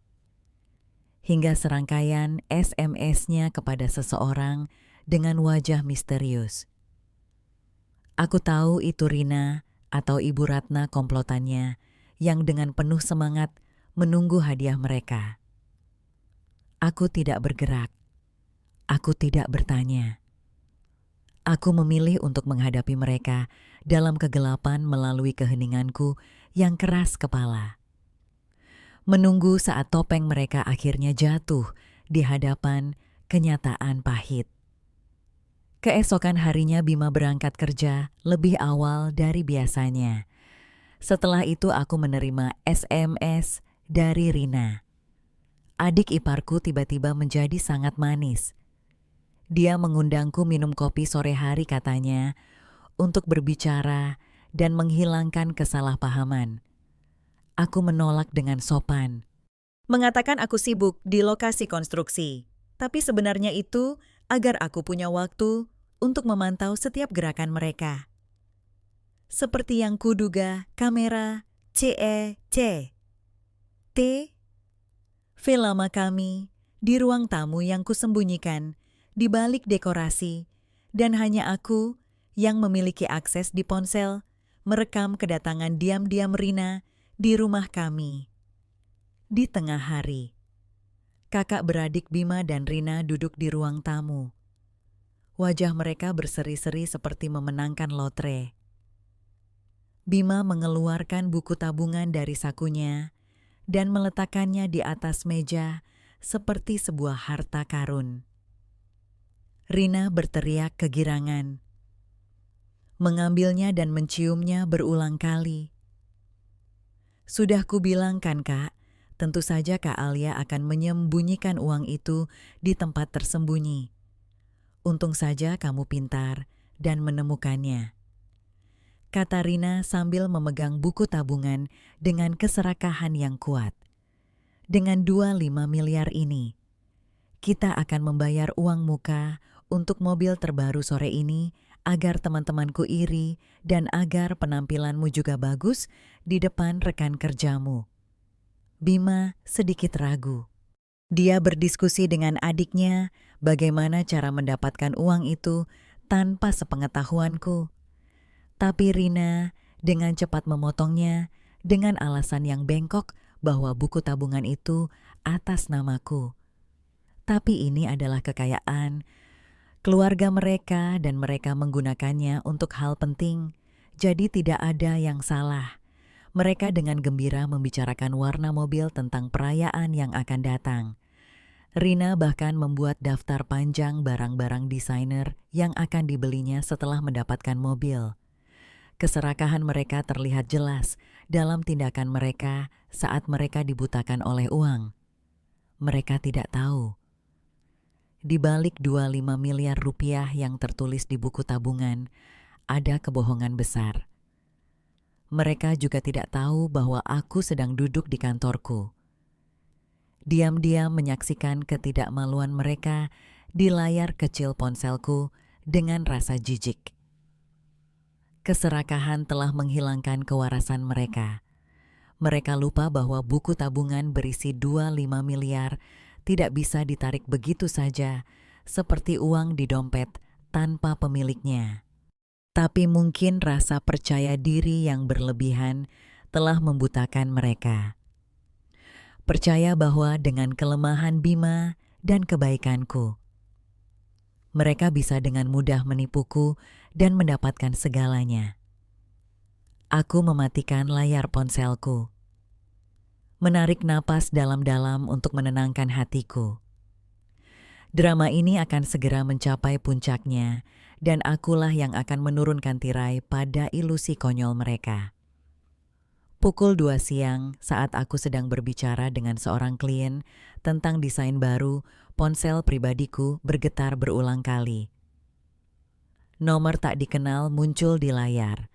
Hingga serangkaian SMS-nya kepada seseorang dengan wajah misterius. Aku tahu itu Rina atau Ibu Ratna komplotannya yang dengan penuh semangat menunggu hadiah mereka. Aku tidak bergerak. Aku tidak bertanya. Aku memilih untuk menghadapi mereka dalam kegelapan melalui keheninganku yang keras kepala. Menunggu saat topeng mereka akhirnya jatuh di hadapan kenyataan pahit. Keesokan harinya Bima berangkat kerja lebih awal dari biasanya. Setelah itu aku menerima SMS dari Rina. Adik iparku tiba-tiba menjadi sangat manis. Dia mengundangku minum kopi sore hari katanya untuk berbicara dan menghilangkan kesalahpahaman. Aku menolak dengan sopan. Mengatakan aku sibuk di lokasi konstruksi, tapi sebenarnya itu agar aku punya waktu untuk memantau setiap gerakan mereka. Seperti yang kuduga kamera CEC. T. V lama kami di ruang tamu yang kusembunyikan di balik dekorasi, dan hanya aku yang memiliki akses di ponsel merekam kedatangan diam-diam Rina di rumah kami. Di tengah hari, kakak beradik Bima dan Rina duduk di ruang tamu. Wajah mereka berseri-seri seperti memenangkan lotre. Bima mengeluarkan buku tabungan dari sakunya dan meletakkannya di atas meja seperti sebuah harta karun. Rina berteriak kegirangan, mengambilnya dan menciumnya berulang kali. Sudah kubilang kan Kak, tentu saja Kak Alia akan menyembunyikan uang itu di tempat tersembunyi. Untung saja kamu pintar dan menemukannya. Kata Rina sambil memegang buku tabungan dengan keserakahan yang kuat. Dengan 25 miliar ini, kita akan membayar uang muka untuk mobil terbaru sore ini agar teman-temanku iri dan agar penampilanmu juga bagus di depan rekan kerjamu. Bima sedikit ragu. Dia berdiskusi dengan adiknya bagaimana cara mendapatkan uang itu tanpa sepengetahuanku. Tapi Rina dengan cepat memotongnya dengan alasan yang bengkok bahwa buku tabungan itu atas namaku. Tapi ini adalah kekayaan keluarga mereka dan mereka menggunakannya untuk hal penting, jadi tidak ada yang salah. Mereka dengan gembira membicarakan warna mobil tentang perayaan yang akan datang. Rina bahkan membuat daftar panjang barang-barang desainer yang akan dibelinya setelah mendapatkan mobil. Keserakahan mereka terlihat jelas dalam tindakan mereka saat mereka dibutakan oleh uang. Mereka tidak tahu. Di balik 25 miliar rupiah yang tertulis di buku tabungan, ada kebohongan besar. Mereka juga tidak tahu bahwa aku sedang duduk di kantorku. Diam-diam menyaksikan ketidakmaluan mereka di layar kecil ponselku dengan rasa jijik. Keserakahan telah menghilangkan kewarasan mereka. Mereka lupa bahwa buku tabungan berisi 25 miliar tidak bisa ditarik begitu saja, seperti uang di dompet tanpa pemiliknya. Tapi mungkin rasa percaya diri yang berlebihan telah membutakan mereka. Percaya bahwa dengan kelemahan Bima dan kebaikanku, mereka bisa dengan mudah menipuku dan mendapatkan segalanya. Aku mematikan layar ponselku. Menarik napas dalam-dalam untuk menenangkan hatiku. Drama ini akan segera mencapai puncaknya, dan akulah yang akan menurunkan tirai pada ilusi konyol mereka. Pukul 2 siang saat aku sedang berbicara dengan seorang klien tentang desain baru, ponsel pribadiku bergetar berulang kali. Nomor tak dikenal muncul di layar,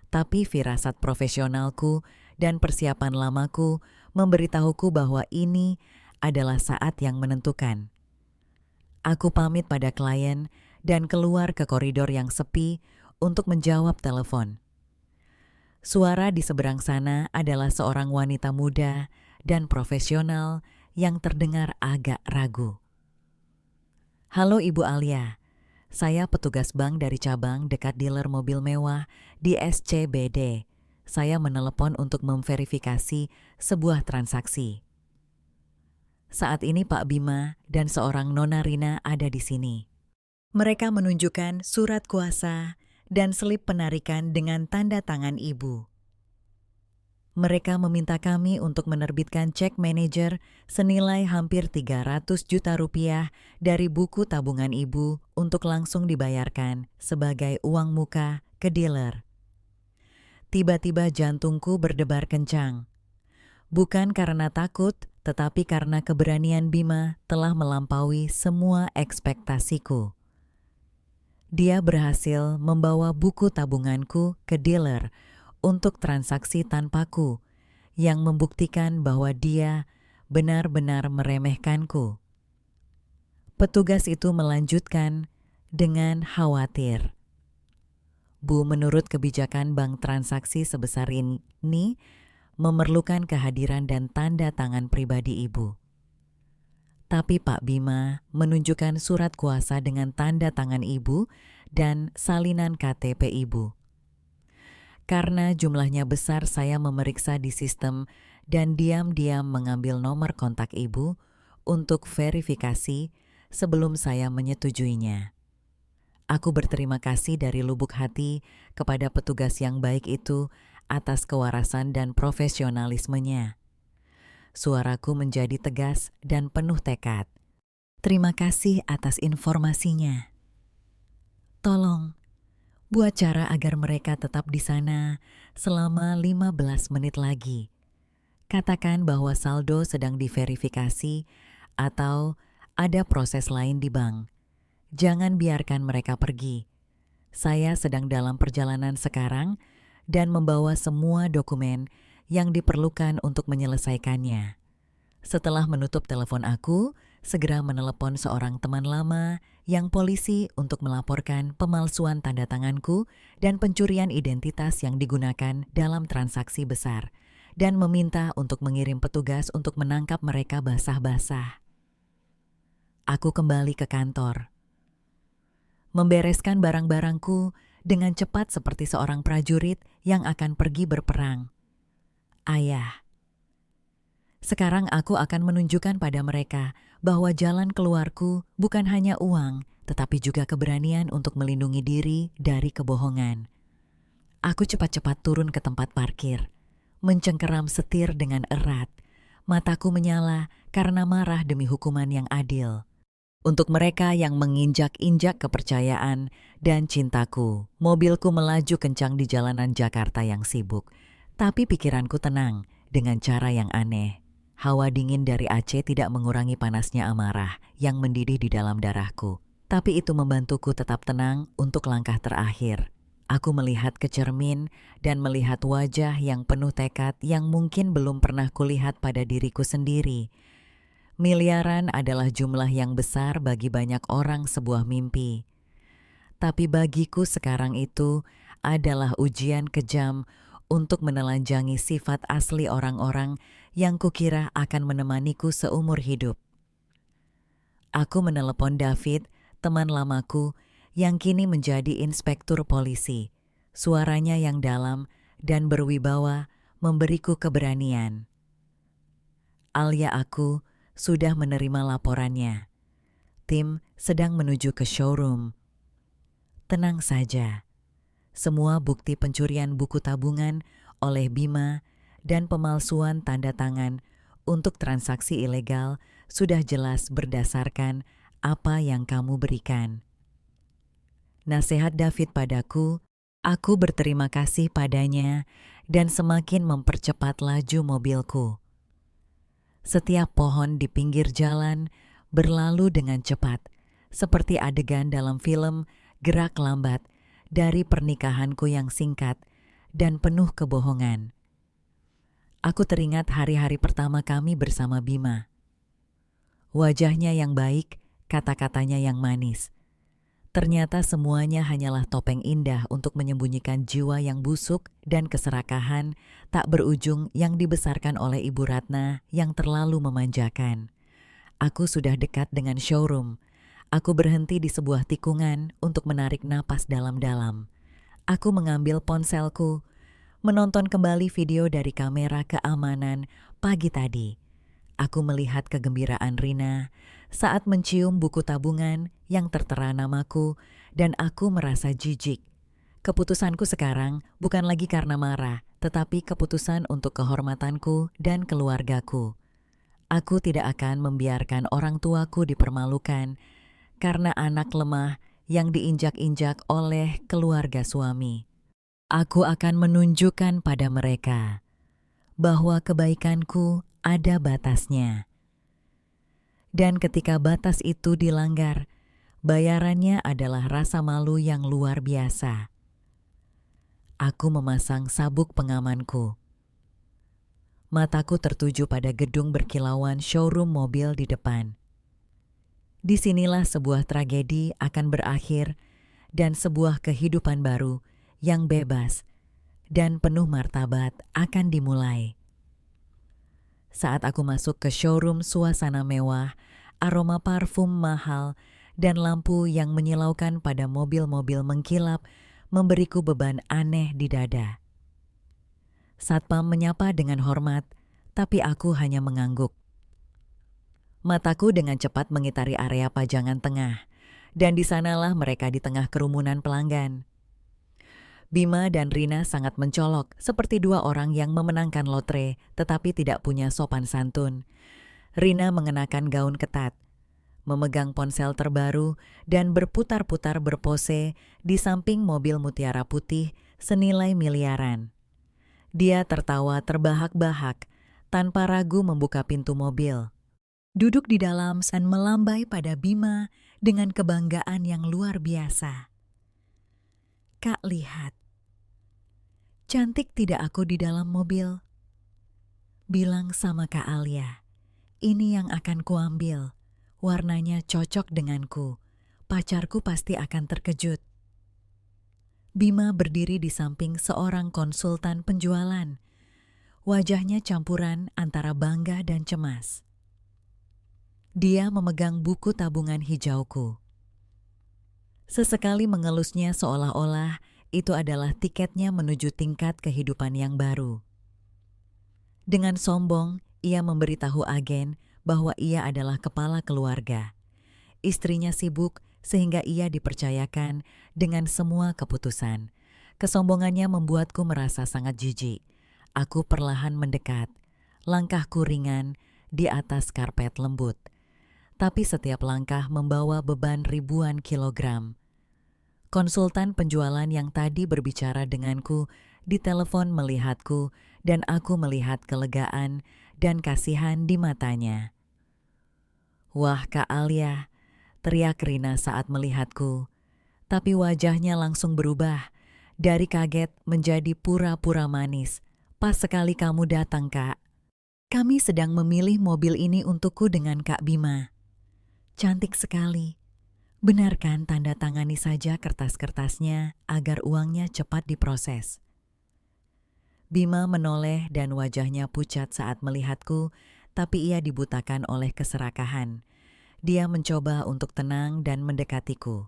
Tapi firasat profesionalku dan persiapan lamaku memberitahuku bahwa ini adalah saat yang menentukan. Aku pamit pada klien dan keluar ke koridor yang sepi untuk menjawab telepon. Suara di seberang sana adalah seorang wanita muda dan profesional yang terdengar agak ragu. "Halo Ibu Alia, saya petugas bank dari cabang dekat dealer mobil mewah di SCBD. Saya menelepon untuk memverifikasi sebuah transaksi. Saat ini Pak Bima dan seorang Nona Rina ada di sini. Mereka menunjukkan surat kuasa dan selip penarikan dengan tanda tangan Ibu. Mereka meminta kami untuk menerbitkan cek manajer senilai hampir 300 juta rupiah dari buku tabungan Ibu untuk langsung dibayarkan sebagai uang muka ke dealer." Tiba-tiba jantungku berdebar kencang. Bukan karena takut, tetapi karena keberanian Bima telah melampaui semua ekspektasiku. Dia berhasil membawa buku tabunganku ke dealer untuk transaksi tanpaku, yang membuktikan bahwa dia benar-benar meremehkanku. Petugas itu melanjutkan dengan khawatir. "Bu, menurut kebijakan bank transaksi sebesar ini memerlukan kehadiran dan tanda tangan pribadi Ibu. Tapi Pak Bima menunjukkan surat kuasa dengan tanda tangan Ibu dan salinan KTP Ibu. Karena jumlahnya besar, saya memeriksa di sistem dan diam-diam mengambil nomor kontak Ibu untuk verifikasi sebelum saya menyetujuinya. Aku berterima kasih dari lubuk hati kepada petugas yang baik itu atas kewarasan dan profesionalismenya." Suaraku menjadi tegas dan penuh tekad. "Terima kasih atas informasinya. Tolong buat cara agar mereka tetap di sana selama 15 menit lagi. Katakan bahwa saldo sedang diverifikasi atau ada proses lain di bank. Jangan biarkan mereka pergi. Saya sedang dalam perjalanan sekarang dan membawa semua dokumen yang diperlukan untuk menyelesaikannya." Setelah menutup telepon aku, segera menelepon seorang teman lama yang polisi untuk melaporkan pemalsuan tanda tanganku dan pencurian identitas yang digunakan dalam transaksi besar, dan meminta untuk mengirim petugas untuk menangkap mereka basah-basah. Aku kembali ke kantor, membereskan barang-barangku dengan cepat seperti seorang prajurit yang akan pergi berperang. "Ayah, sekarang aku akan menunjukkan pada mereka bahwa jalan keluarku bukan hanya uang, tetapi juga keberanian untuk melindungi diri dari kebohongan." Aku cepat-cepat turun ke tempat parkir, mencengkeram setir dengan erat. Mataku menyala karena marah demi hukuman yang adil. Untuk mereka yang menginjak-injak kepercayaan dan cintaku, mobilku melaju kencang di jalanan Jakarta yang sibuk. Tapi pikiranku tenang dengan cara yang aneh. Hawa dingin dari Aceh tidak mengurangi panasnya amarah yang mendidih di dalam darahku. Tapi itu membantuku tetap tenang untuk langkah terakhir. Aku melihat ke cermin dan melihat wajah yang penuh tekad yang mungkin belum pernah kulihat pada diriku sendiri. Miliaran adalah jumlah yang besar bagi banyak orang, sebuah mimpi. Tapi bagiku sekarang itu adalah ujian kejam untuk menelanjangi sifat asli orang-orang yang kukira akan menemaniku seumur hidup. Aku menelepon David, teman lamaku, yang kini menjadi inspektur polisi. Suaranya yang dalam dan berwibawa memberiku keberanian. "Alia, aku sudah menerima laporannya. Tim sedang menuju ke showroom. Tenang saja. Semua bukti pencurian buku tabungan oleh Bima dan pemalsuan tanda tangan untuk transaksi ilegal sudah jelas berdasarkan apa yang kamu berikan." Nasihat David padaku, aku berterima kasih padanya dan semakin mempercepat laju mobilku. Setiap pohon di pinggir jalan berlalu dengan cepat, seperti adegan dalam film gerak lambat dari pernikahanku yang singkat dan penuh kebohongan. Aku teringat hari-hari pertama kami bersama Bima. Wajahnya yang baik, kata-katanya yang manis. Ternyata semuanya hanyalah topeng indah untuk menyembunyikan jiwa yang busuk dan keserakahan tak berujung yang dibesarkan oleh Ibu Ratna yang terlalu memanjakan. Aku sudah dekat dengan showroom. Aku berhenti di sebuah tikungan untuk menarik napas dalam-dalam. Aku mengambil ponselku, menonton kembali video dari kamera keamanan pagi tadi. Aku melihat kegembiraan Rina saat mencium buku tabungan yang tertera namaku dan aku merasa jijik. Keputusanku sekarang bukan lagi karena marah, tetapi keputusan untuk kehormatanku dan keluargaku. Aku tidak akan membiarkan orang tuaku dipermalukan karena anak lemah yang diinjak-injak oleh keluarga suami. Aku akan menunjukkan pada mereka bahwa kebaikanku ada batasnya. Dan ketika batas itu dilanggar, bayarannya adalah rasa malu yang luar biasa. Aku memasang sabuk pengamanku. Mataku tertuju pada gedung berkilauan showroom mobil di depan. Disinilah sebuah tragedi akan berakhir dan sebuah kehidupan baru yang bebas dan penuh martabat akan dimulai. Saat aku masuk ke showroom, suasana mewah, aroma parfum mahal, dan lampu yang menyilaukan pada mobil-mobil mengkilap memberiku beban aneh di dada. Satpam menyapa dengan hormat, tapi aku hanya mengangguk. Mataku dengan cepat mengitari area pajangan tengah, dan di sanalah mereka di tengah kerumunan pelanggan. Bima dan Rina sangat mencolok, seperti dua orang yang memenangkan lotre tetapi tidak punya sopan santun. Rina mengenakan gaun ketat, memegang ponsel terbaru, dan berputar-putar berpose di samping mobil mutiara putih senilai miliaran. Dia tertawa terbahak-bahak, tanpa ragu membuka pintu mobil. Duduk di dalam dan melambai pada Bima dengan kebanggaan yang luar biasa. Kak, lihat. Cantik tidak aku di dalam mobil? Bilang sama Kak Alia, ini yang akan kuambil. Warnanya cocok denganku. Pacarku pasti akan terkejut. Bima berdiri di samping seorang konsultan penjualan. Wajahnya campuran antara bangga dan cemas. Dia memegang buku tabungan hijauku. Sesekali mengelusnya seolah-olah itu adalah tiketnya menuju tingkat kehidupan yang baru. Dengan sombong, ia memberitahu agen bahwa ia adalah kepala keluarga. Istrinya sibuk sehingga ia dipercayakan dengan semua keputusan. Kesombongannya membuatku merasa sangat jijik. Aku perlahan mendekat, langkahku ringan di atas karpet lembut. Tapi setiap langkah membawa beban ribuan kilogram. Konsultan penjualan yang tadi berbicara denganku ditelepon melihatku dan aku melihat kelegaan dan kasihan di matanya. Wah, Kak Alia, teriak Rina saat melihatku. Tapi wajahnya langsung berubah, dari kaget menjadi pura-pura manis. Pas sekali kamu datang, Kak. Kami sedang memilih mobil ini untukku dengan Kak Bima. Cantik sekali. Benar kan tanda tangani saja kertas-kertasnya agar uangnya cepat diproses. Bima menoleh dan wajahnya pucat saat melihatku, tapi ia dibutakan oleh keserakahan. Dia mencoba untuk tenang dan mendekatiku.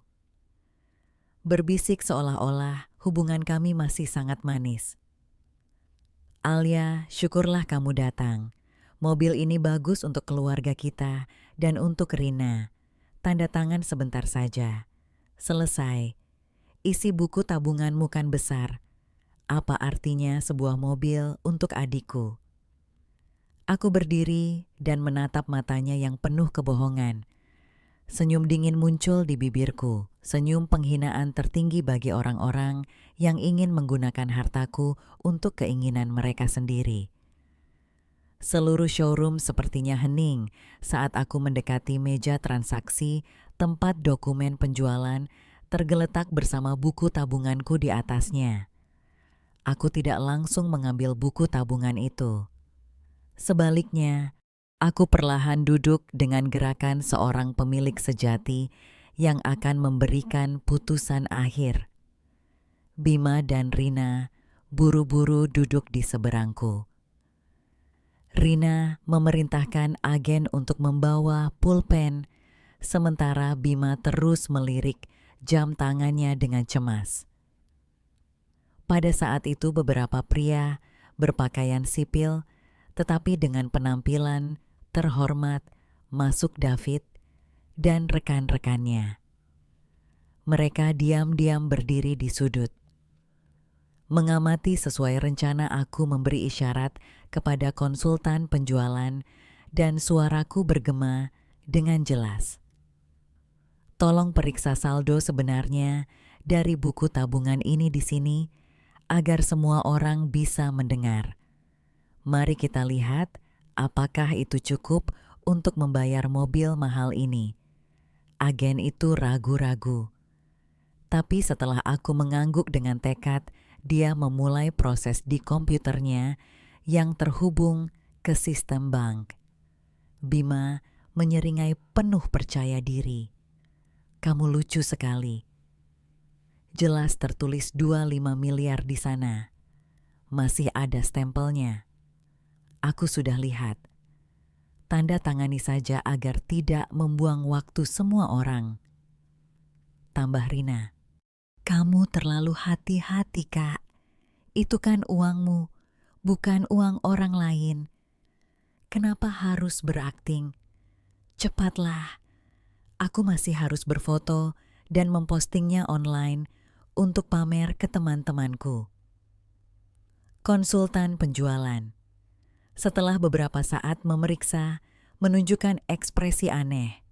Berbisik seolah-olah hubungan kami masih sangat manis. Alia, syukurlah kamu datang. Mobil ini bagus untuk keluarga kita dan untuk Rina. Tanda tangan sebentar saja. Selesai. Isi buku tabunganmu kan besar. Apa artinya sebuah mobil untuk adikku? Aku berdiri dan menatap matanya yang penuh kebohongan. Senyum dingin muncul di bibirku. Senyum penghinaan tertinggi bagi orang-orang yang ingin menggunakan hartaku untuk keinginan mereka sendiri. Seluruh showroom sepertinya hening saat aku mendekati meja transaksi tempat dokumen penjualan tergeletak bersama buku tabunganku di atasnya. aku tidak langsung mengambil buku tabungan itu. Sebaliknya, aku perlahan duduk dengan gerakan seorang pemilik sejati yang akan memberikan putusan akhir. Bima dan Rina buru-buru duduk di seberangku. Rina memerintahkan agen untuk membawa pulpen, sementara Bima terus melirik jam tangannya dengan cemas. Pada saat itu beberapa pria berpakaian sipil tetapi dengan penampilan terhormat masuk David dan rekan-rekannya. Mereka diam-diam berdiri di sudut. Mengamati sesuai rencana, aku memberi isyarat kepada konsultan penjualan dan suaraku bergema dengan jelas. Tolong periksa saldo sebenarnya dari buku tabungan ini di sini agar semua orang bisa mendengar. Mari kita lihat apakah itu cukup untuk membayar mobil mahal ini. Agen itu ragu-ragu. Tapi setelah aku mengangguk dengan tekad, dia memulai proses di komputernya yang terhubung ke sistem bank. Bima menyeringai penuh percaya diri. Kamu lucu sekali. Jelas tertulis 25 miliar di sana. Masih ada stempelnya. Aku sudah lihat. Tanda tangani saja agar tidak membuang waktu semua orang. Tambah Rina. Kamu terlalu hati-hati, Kak. Itu kan uangmu, bukan uang orang lain. Kenapa harus berakting? Cepatlah. Aku masih harus berfoto dan mempostingnya online untuk pamer ke teman-temanku. Konsultan penjualan. Setelah beberapa saat memeriksa, menunjukkan ekspresi aneh.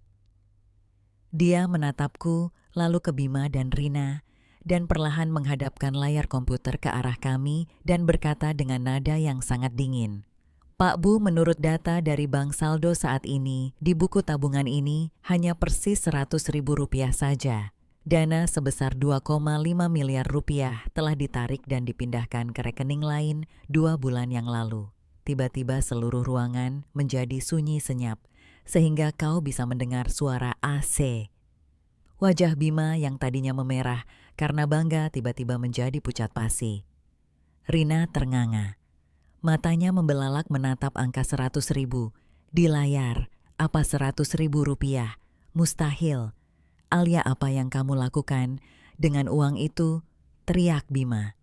Dia menatapku, lalu ke Bima dan Rina, dan perlahan menghadapkan layar komputer ke arah kami dan berkata dengan nada yang sangat dingin. Pak Bu, menurut data dari bank saldo saat ini, di buku tabungan ini hanya persis Rp100.000 saja. Dana sebesar 2,5 miliar rupiah telah ditarik dan dipindahkan ke rekening lain 2 bulan yang lalu. Tiba-tiba seluruh ruangan menjadi sunyi senyap, sehingga kau bisa mendengar suara AC. Wajah Bima yang tadinya memerah karena bangga tiba-tiba menjadi pucat pasi. Rina ternganga. Matanya membelalak menatap angka 100.000. Di layar, apa 100.000 rupiah? Mustahil. Alia, apa yang kamu lakukan dengan uang itu? Teriak Bima.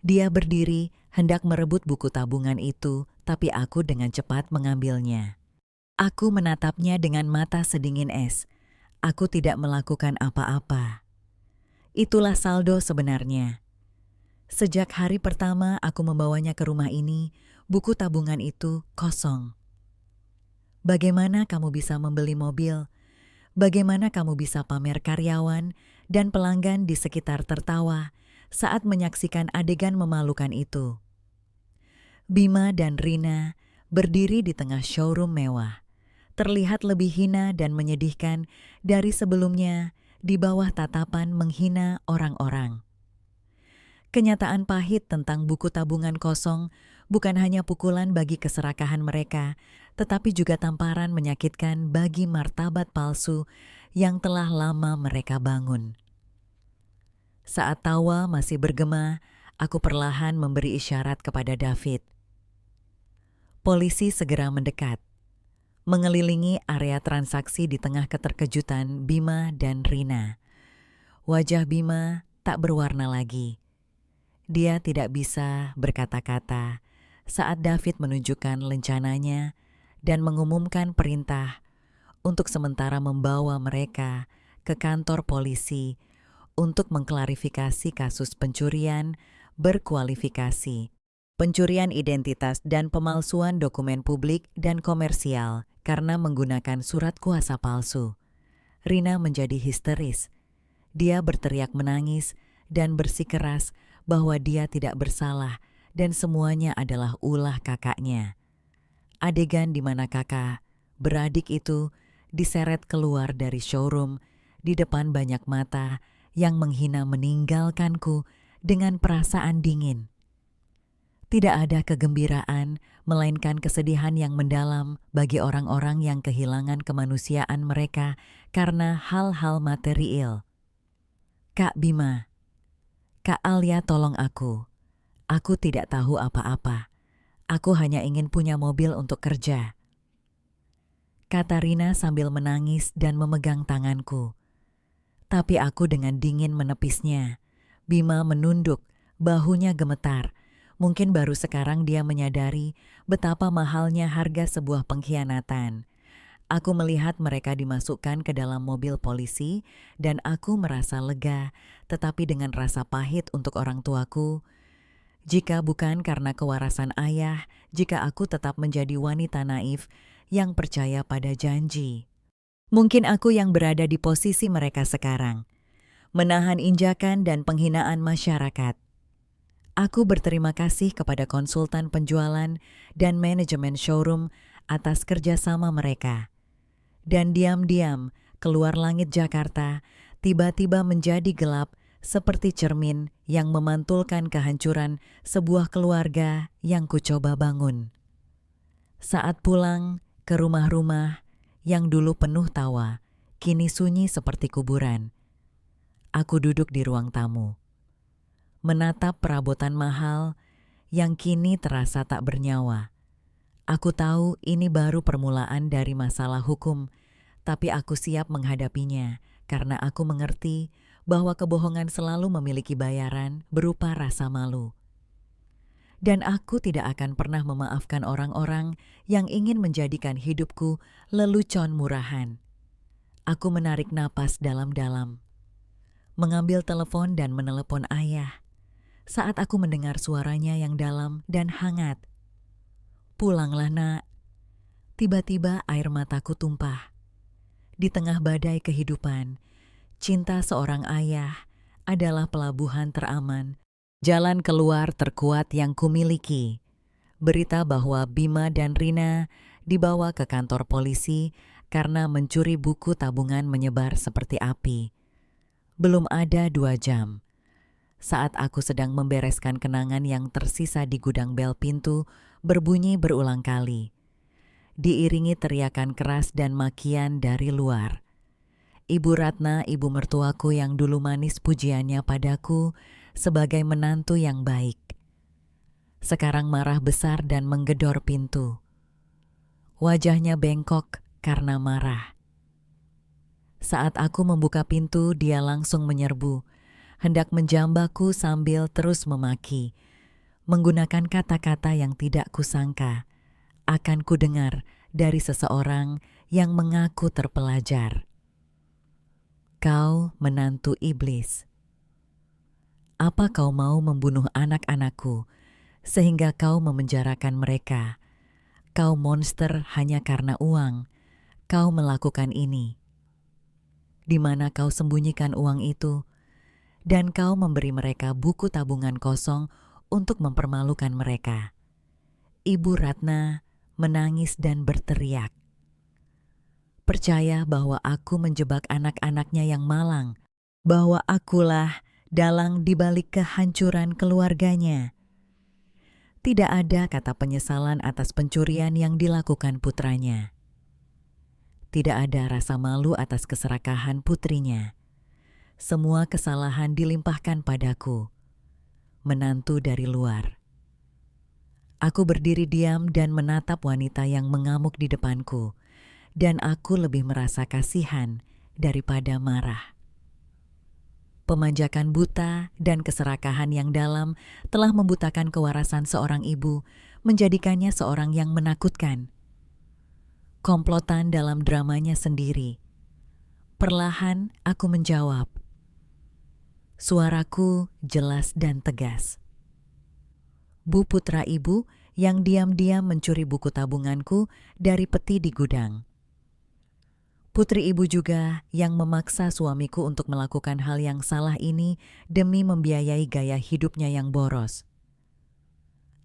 Dia berdiri, hendak merebut buku tabungan itu, tapi aku dengan cepat mengambilnya. Aku menatapnya dengan mata sedingin es. Aku tidak melakukan apa-apa. Itulah saldo sebenarnya. Sejak hari pertama aku membawanya ke rumah ini, buku tabungan itu kosong. Bagaimana kamu bisa membeli mobil? Bagaimana kamu bisa pamer karyawan dan pelanggan di sekitar tertawa saat menyaksikan adegan memalukan itu? Bima dan Rina berdiri di tengah showroom mewah. Terlihat lebih hina dan menyedihkan dari sebelumnya di bawah tatapan menghina orang-orang. Kenyataan pahit tentang buku tabungan kosong bukan hanya pukulan bagi keserakahan mereka, tetapi juga tamparan menyakitkan bagi martabat palsu yang telah lama mereka bangun. Saat tawa masih bergema, aku perlahan memberi isyarat kepada David. Polisi segera mendekat. Mengelilingi area transaksi di tengah keterkejutan Bima dan Rina. Wajah Bima tak berwarna lagi. Dia tidak bisa berkata-kata saat David menunjukkan lencananya dan mengumumkan perintah untuk sementara membawa mereka ke kantor polisi untuk mengklarifikasi kasus pencurian berkualifikasi, pencurian identitas dan pemalsuan dokumen publik dan komersial karena menggunakan surat kuasa palsu. Rina menjadi histeris. Dia berteriak menangis dan bersikeras bahwa dia tidak bersalah dan semuanya adalah ulah kakaknya. Adegan di mana kakak, beradik itu diseret keluar dari showroom di depan banyak mata yang menghina meninggalkanku dengan perasaan dingin. Tidak ada kegembiraan, melainkan kesedihan yang mendalam bagi orang-orang yang kehilangan kemanusiaan mereka karena hal-hal material. Kak Bima, Kak Alia tolong aku. Aku tidak tahu apa-apa. Aku hanya ingin punya mobil untuk kerja. Kata Rina sambil menangis dan memegang tanganku. Tapi aku dengan dingin menepisnya. Bima menunduk, bahunya gemetar. Mungkin baru sekarang dia menyadari betapa mahalnya harga sebuah pengkhianatan. Aku melihat mereka dimasukkan ke dalam mobil polisi dan aku merasa lega, tetapi dengan rasa pahit untuk orang tuaku. Jika bukan karena kewarasan ayah, jika aku tetap menjadi wanita naif yang percaya pada janji. Mungkin aku yang berada di posisi mereka sekarang, menahan injakan dan penghinaan masyarakat. Aku berterima kasih kepada konsultan penjualan dan manajemen showroom atas kerjasama mereka. Dan diam-diam, keluar langit Jakarta tiba-tiba menjadi gelap seperti cermin yang memantulkan kehancuran sebuah keluarga yang kucoba bangun. Saat pulang ke rumah-rumah yang dulu penuh tawa, kini sunyi seperti kuburan. Aku duduk di ruang tamu, menatap perabotan mahal yang kini terasa tak bernyawa. Aku tahu ini baru permulaan dari masalah hukum, tapi aku siap menghadapinya karena aku mengerti bahwa kebohongan selalu memiliki bayaran berupa rasa malu. Dan aku tidak akan pernah memaafkan orang-orang yang ingin menjadikan hidupku lelucon murahan. Aku menarik napas dalam-dalam, mengambil telepon dan menelepon ayah. Saat aku mendengar suaranya yang dalam dan hangat. Pulanglah nak. Tiba-tiba air mataku tumpah. Di tengah badai kehidupan, cinta seorang ayah adalah pelabuhan teraman, jalan keluar terkuat yang kumiliki. Berita bahwa Bima dan Rina dibawa ke kantor polisi karena mencuri buku tabungan menyebar seperti api. Belum ada 2 jam. Saat aku sedang membereskan kenangan yang tersisa di gudang bel pintu berbunyi berulang kali. Diiringi teriakan keras dan makian dari luar. Ibu Ratna, ibu mertuaku yang dulu manis pujiannya padaku sebagai menantu yang baik, sekarang marah besar dan menggedor pintu. Wajahnya bengkok karena marah. Saat aku membuka pintu, dia langsung menyerbu, hendak menjambaku sambil terus memaki, menggunakan kata-kata yang tidak kusangka akan kudengar dari seseorang yang mengaku terpelajar. Kau menantu iblis. Apa kau mau membunuh anak-anakku sehingga kau memenjarakan mereka? Kau monster hanya karena uang. Kau melakukan ini. Di mana kau sembunyikan uang itu? Dan kau memberi mereka buku tabungan kosong untuk mempermalukan mereka. Ibu Ratna menangis dan berteriak. Percaya bahwa aku menjebak anak-anaknya yang malang, bahwa akulah dalang di balik kehancuran keluarganya. Tidak ada kata penyesalan atas pencurian yang dilakukan putranya. Tidak ada rasa malu atas keserakahan putrinya. Semua kesalahan dilimpahkan padaku, menantu dari luar. Aku berdiri diam dan menatap wanita yang mengamuk di depanku, dan aku lebih merasa kasihan daripada marah. Pemanjakan buta dan keserakahan yang dalam telah membutakan kewarasan seorang ibu, menjadikannya seorang yang menakutkan. Komplotan dalam dramanya sendiri. Perlahan aku menjawab. Suaraku jelas dan tegas. Bu putra ibu yang diam-diam mencuri buku tabunganku dari peti di gudang. Putri ibu juga yang memaksa suamiku untuk melakukan hal yang salah ini demi membiayai gaya hidupnya yang boros.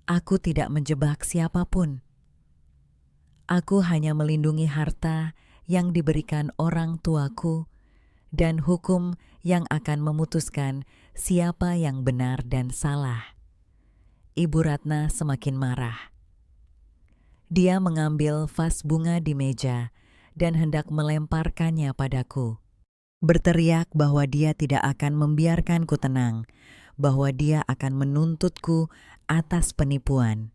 Aku tidak menjebak siapapun. Aku hanya melindungi harta yang diberikan orang tuaku dan hukum yang akan memutuskan siapa yang benar dan salah. Ibu Ratna semakin marah. Dia mengambil vas bunga di meja dan hendak melemparkannya padaku. Berteriak bahwa dia tidak akan membiarkanku tenang, bahwa dia akan menuntutku atas penipuan.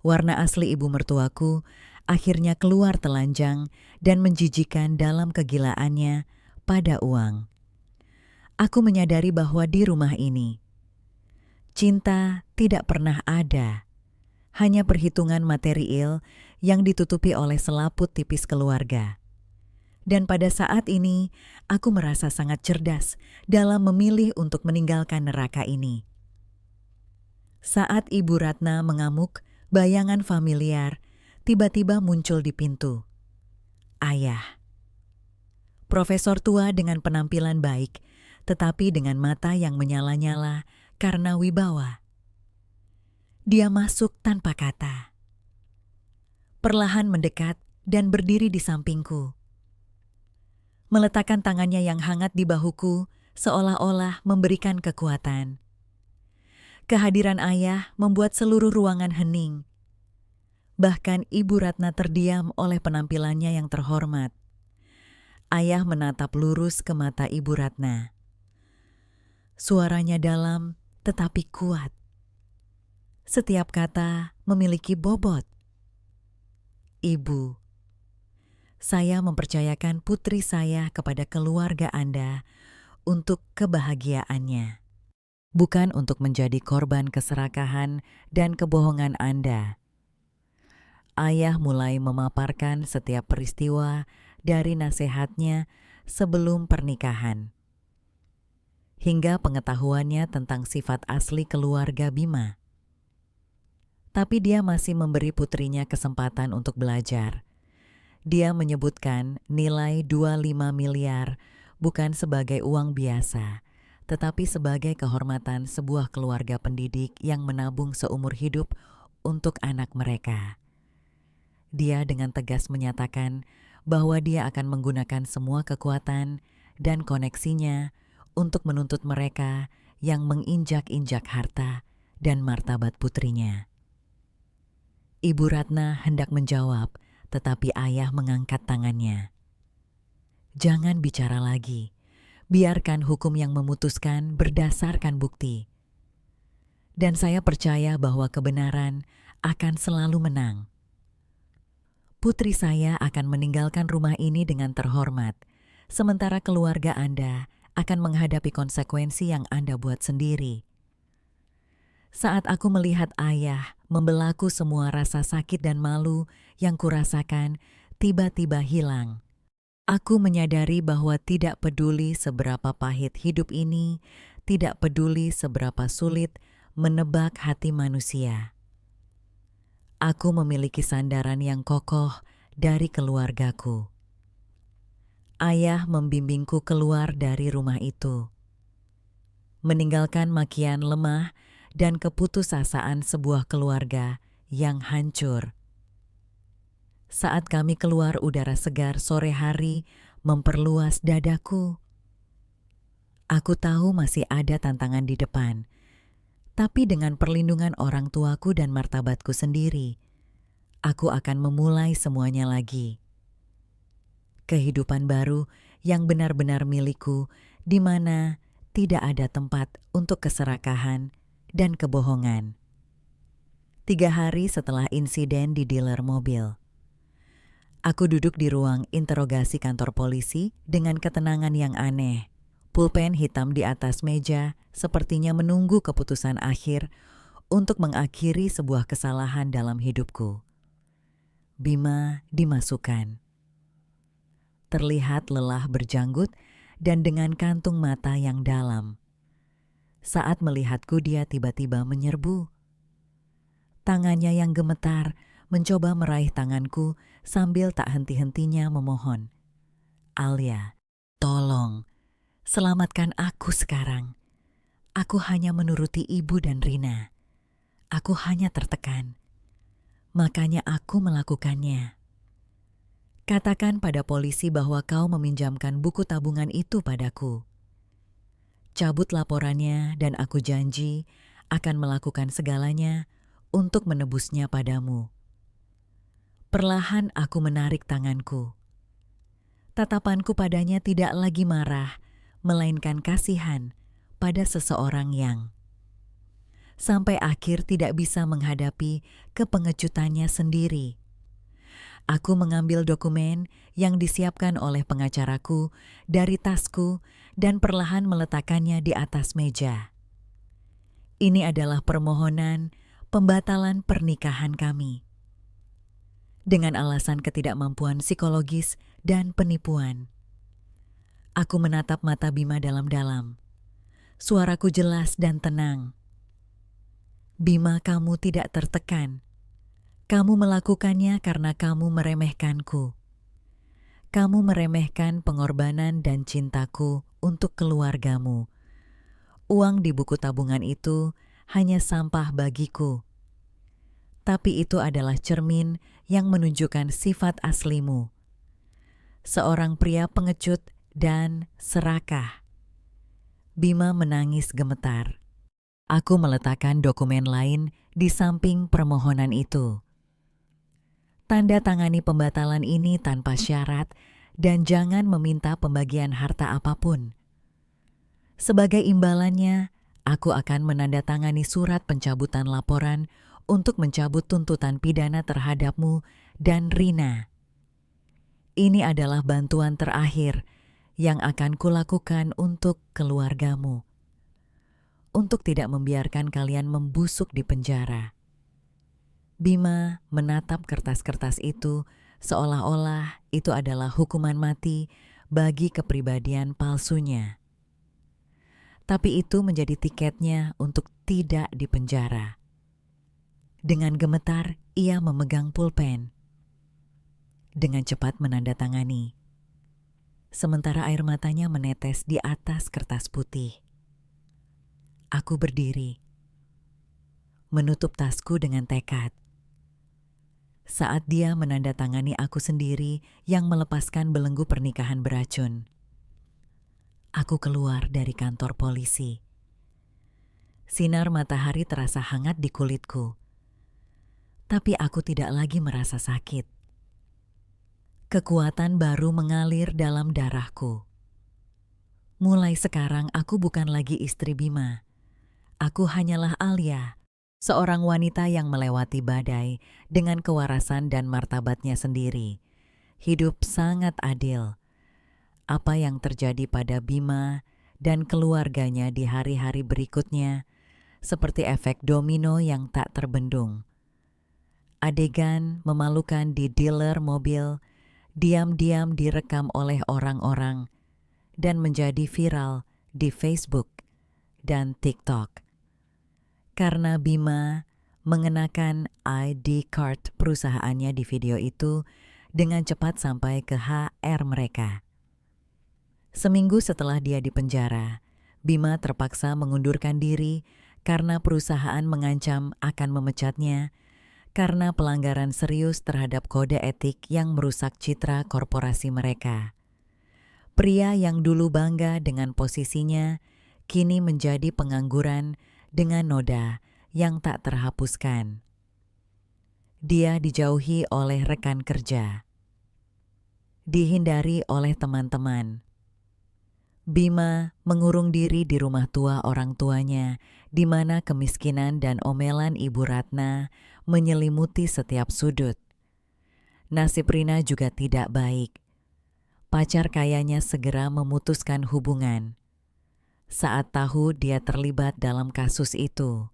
Warna asli ibu mertuaku akhirnya keluar telanjang dan menjijikan dalam kegilaannya pada uang. Aku menyadari bahwa di rumah ini, cinta tidak pernah ada, hanya perhitungan material yang ditutupi oleh selaput tipis keluarga. Dan pada saat ini, aku merasa sangat cerdas dalam memilih untuk meninggalkan neraka ini. Saat Ibu Ratna mengamuk, bayangan familiar tiba-tiba muncul di pintu. Ayah. Profesor tua dengan penampilan baik, tetapi dengan mata yang menyala-nyala karena wibawa. Dia masuk tanpa kata. Perlahan mendekat dan berdiri di sampingku. Meletakkan tangannya yang hangat di bahuku, seolah-olah memberikan kekuatan. Kehadiran ayah membuat seluruh ruangan hening. Bahkan Ibu Ratna terdiam oleh penampilannya yang terhormat. Ayah menatap lurus ke mata Ibu Ratna. Suaranya dalam tetapi kuat. Setiap kata memiliki bobot. Ibu, saya mempercayakan putri saya kepada keluarga Anda untuk kebahagiaannya, bukan untuk menjadi korban keserakahan dan kebohongan Anda. Ayah mulai memaparkan setiap peristiwa dari nasihatnya sebelum pernikahan, hingga pengetahuannya tentang sifat asli keluarga Bima. Tapi dia masih memberi putrinya kesempatan untuk belajar. Dia menyebutkan nilai 25 miliar bukan sebagai uang biasa, tetapi sebagai kehormatan sebuah keluarga pendidik yang menabung seumur hidup untuk anak mereka. Dia dengan tegas menyatakan bahwa dia akan menggunakan semua kekuatan dan koneksinya untuk menuntut mereka yang menginjak-injak harta dan martabat putrinya. Ibu Ratna hendak menjawab, tetapi ayah mengangkat tangannya. Jangan bicara lagi. Biarkan hukum yang memutuskan berdasarkan bukti. Dan saya percaya bahwa kebenaran akan selalu menang. Putri saya akan meninggalkan rumah ini dengan terhormat, sementara keluarga Anda akan menghadapi konsekuensi yang Anda buat sendiri. Saat aku melihat ayah membelaku, semua rasa sakit dan malu yang kurasakan tiba-tiba hilang. Aku menyadari bahwa tidak peduli seberapa pahit hidup ini, tidak peduli seberapa sulit menebak hati manusia. Aku memiliki sandaran yang kokoh dari keluargaku. Ayah membimbingku keluar dari rumah itu, meninggalkan makian lemah dan keputusasaan sebuah keluarga yang hancur. Saat kami keluar, udara segar sore hari memperluas dadaku. Aku tahu masih ada tantangan di depan, tapi dengan perlindungan orang tuaku dan martabatku sendiri, aku akan memulai semuanya lagi. Kehidupan baru yang benar-benar milikku, di mana tidak ada tempat untuk keserakahan dan kebohongan. 3 hari setelah insiden di dealer mobil, aku duduk di ruang interogasi kantor polisi dengan ketenangan yang aneh. Pulpen hitam di atas meja sepertinya menunggu keputusan akhir untuk mengakhiri sebuah kesalahan dalam hidupku. Bima dimasukkan. Terlihat lelah berjanggut dan dengan kantung mata yang dalam. Saat melihatku, dia tiba-tiba menyerbu. Tangannya yang gemetar mencoba meraih tanganku sambil tak henti-hentinya memohon. Alia, tolong, selamatkan aku sekarang. Aku hanya menuruti ibu dan Rina. Aku hanya tertekan. Makanya aku melakukannya. Katakan pada polisi bahwa kau meminjamkan buku tabungan itu padaku. cabut laporannya dan aku janji akan melakukan segalanya untuk menebusnya padamu. Perlahan aku menarik tanganku. Tatapanku padanya tidak lagi marah, melainkan kasihan pada seseorang yang sampai akhir tidak bisa menghadapi kepengecutannya sendiri. Aku mengambil dokumen yang disiapkan oleh pengacaraku dari tasku dan perlahan meletakkannya di atas meja. Ini adalah permohonan pembatalan pernikahan kami. Dengan alasan ketidakmampuan psikologis dan penipuan. Aku menatap mata Bima dalam-dalam. Suaraku jelas dan tenang. Bima, kamu tidak tertekan. Kamu melakukannya karena kamu meremehkanku. Kamu meremehkan pengorbanan dan cintaku untuk keluargamu. Uang di buku tabungan itu hanya sampah bagiku. Tapi itu adalah cermin yang menunjukkan sifat aslimu. Seorang pria pengecut dan serakah. Bima menangis gemetar. Aku meletakkan dokumen lain di samping permohonan itu. Tanda tangani pembatalan ini tanpa syarat dan jangan meminta pembagian harta apapun. Sebagai imbalannya, aku akan menandatangani surat pencabutan laporan untuk mencabut tuntutan pidana terhadapmu dan Rina. Ini adalah bantuan terakhir yang akan kulakukan untuk keluargamu. Untuk tidak membiarkan kalian membusuk di penjara. Bima menatap kertas-kertas itu seolah-olah itu adalah hukuman mati bagi kepribadian palsunya. Tapi itu menjadi tiketnya untuk tidak dipenjara. Dengan gemetar, ia memegang pulpen. Dengan cepat menandatangani. Sementara air matanya menetes di atas kertas putih. Aku berdiri. Menutup tasku dengan tekad. Saat dia menandatangani aku sendiri yang melepaskan belenggu pernikahan beracun. Aku keluar dari kantor polisi. Sinar matahari terasa hangat di kulitku. Tapi aku tidak lagi merasa sakit. Kekuatan baru mengalir dalam darahku. Mulai sekarang aku bukan lagi istri Bima. Aku hanyalah Alia, seorang wanita yang melewati badai dengan kewarasan dan martabatnya sendiri. Hidup sangat adil. Apa yang terjadi pada Bima dan keluarganya di hari-hari berikutnya seperti efek domino yang tak terbendung. Adegan memalukan di dealer mobil diam-diam direkam oleh orang-orang dan menjadi viral di Facebook dan TikTok. Karena Bima mengenakan ID card perusahaannya di video itu dengan cepat sampai ke HR mereka. Seminggu setelah dia dipenjara, Bima terpaksa mengundurkan diri karena perusahaan mengancam akan memecatnya karena pelanggaran serius terhadap kode etik yang merusak citra korporasi mereka. Pria yang dulu bangga dengan posisinya, kini menjadi pengangguran dengan noda yang tak terhapuskan. Dia dijauhi oleh rekan kerja. Dihindari oleh teman-teman. Bima mengurung diri di rumah tua orang tuanya, di mana kemiskinan dan omelan Ibu Ratna menyelimuti setiap sudut. Nasib Rina juga tidak baik. Pacar kayanya segera memutuskan hubungan. Saat tahu dia terlibat dalam kasus itu,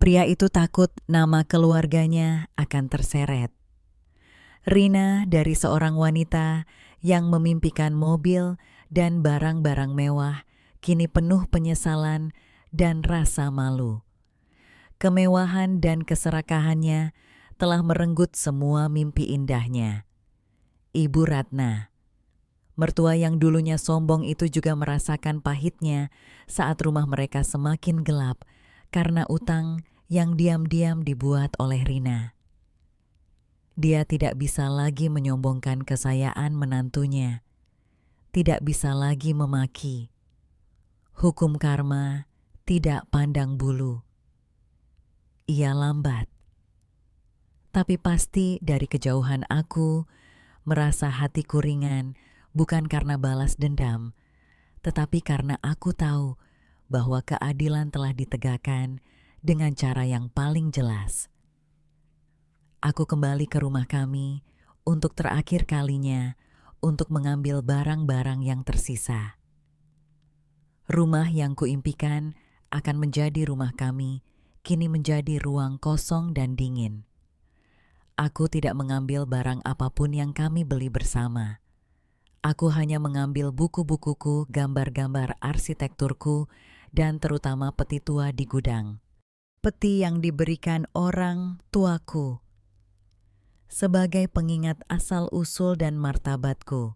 pria itu takut nama keluarganya akan terseret. Rina dari seorang wanita yang memimpikan mobil dan barang-barang mewah kini penuh penyesalan dan rasa malu. Kemewahan dan keserakahannya telah merenggut semua mimpi indahnya. Ibu Ratna, mertua yang dulunya sombong itu juga merasakan pahitnya saat rumah mereka semakin gelap karena utang yang diam-diam dibuat oleh Rina. Dia tidak bisa lagi menyombongkan kekayaan menantunya. Tidak bisa lagi memaki. Hukum karma tidak pandang bulu. Ia lambat. Tapi pasti dari kejauhan aku merasa hatiku ringan, bukan karena balas dendam, tetapi karena aku tahu bahwa keadilan telah ditegakkan dengan cara yang paling jelas. Aku kembali ke rumah kami untuk terakhir kalinya untuk mengambil barang-barang yang tersisa. Rumah yang kuimpikan akan menjadi rumah kami, kini menjadi ruang kosong dan dingin. Aku tidak mengambil barang apapun yang kami beli bersama. Aku hanya mengambil buku-bukuku, gambar-gambar arsitekturku, dan terutama peti tua di gudang. Peti yang diberikan orang tuaku sebagai pengingat asal-usul dan martabatku.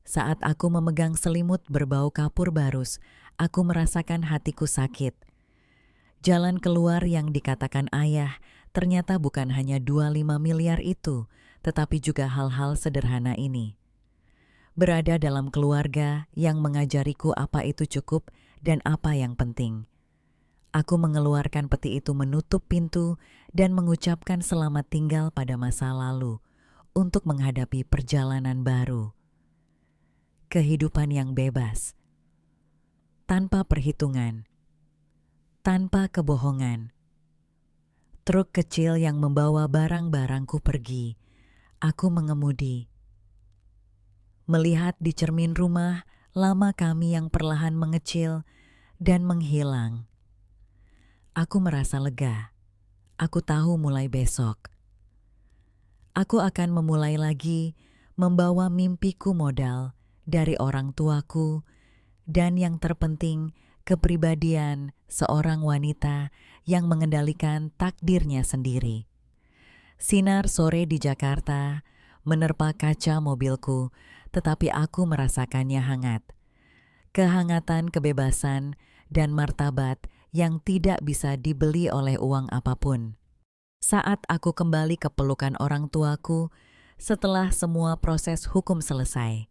Saat aku memegang selimut berbau kapur barus, aku merasakan hatiku sakit. Jalan keluar yang dikatakan ayah ternyata bukan hanya 25 miliar itu, tetapi juga hal-hal sederhana ini. Berada dalam keluarga yang mengajariku apa itu cukup dan apa yang penting. Aku mengeluarkan peti itu menutup pintu dan mengucapkan selamat tinggal pada masa lalu untuk menghadapi perjalanan baru. Kehidupan yang bebas, tanpa perhitungan, tanpa kebohongan. Truk kecil yang membawa barang-barangku pergi. Aku mengemudi. Melihat di cermin rumah lama kami yang perlahan mengecil dan menghilang. Aku merasa lega. Aku tahu mulai besok aku akan memulai lagi membawa mimpiku modal dari orang tuaku dan yang terpenting kepribadian seorang wanita yang mengendalikan takdirnya sendiri. Sinar sore di Jakarta menerpa kaca mobilku, tetapi aku merasakannya hangat. Kehangatan kebebasan dan martabat yang tidak bisa dibeli oleh uang apapun. Saat aku kembali ke pelukan orang tuaku setelah semua proses hukum selesai,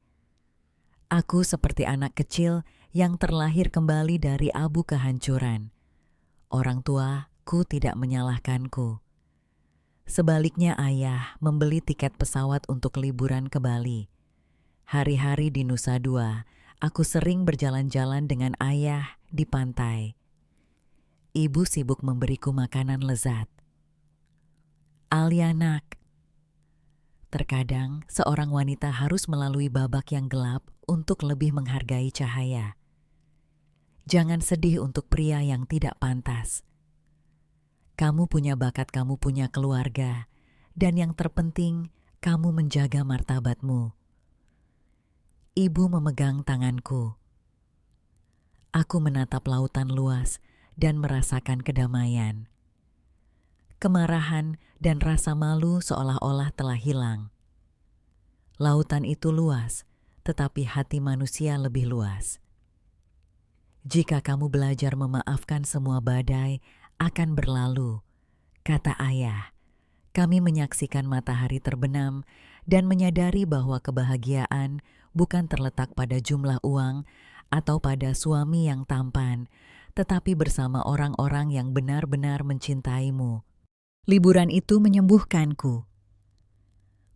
aku seperti anak kecil yang terlahir kembali dari abu kehancuran. Orang tuaku tidak menyalahkanku. Sebaliknya ayah membeli tiket pesawat untuk liburan ke Bali. Hari-hari di Nusa Dua, aku sering berjalan-jalan dengan ayah di pantai. Ibu sibuk memberiku makanan lezat. Alia nak, terkadang seorang wanita harus melalui babak yang gelap untuk lebih menghargai cahaya. Jangan sedih untuk pria yang tidak pantas. Kamu punya bakat, kamu punya keluarga, dan yang terpenting, kamu menjaga martabatmu. Ibu memegang tanganku. Aku menatap lautan luas dan merasakan kedamaian. Kemarahan dan rasa malu seolah-olah telah hilang. Lautan itu luas, tetapi hati manusia lebih luas. Jika kamu belajar memaafkan, semua badai akan berlalu, kata ayah. Kami menyaksikan matahari terbenam dan menyadari bahwa kebahagiaan bukan terletak pada jumlah uang atau pada suami yang tampan, tetapi bersama orang-orang yang benar-benar mencintaimu. Liburan itu menyembuhkanku,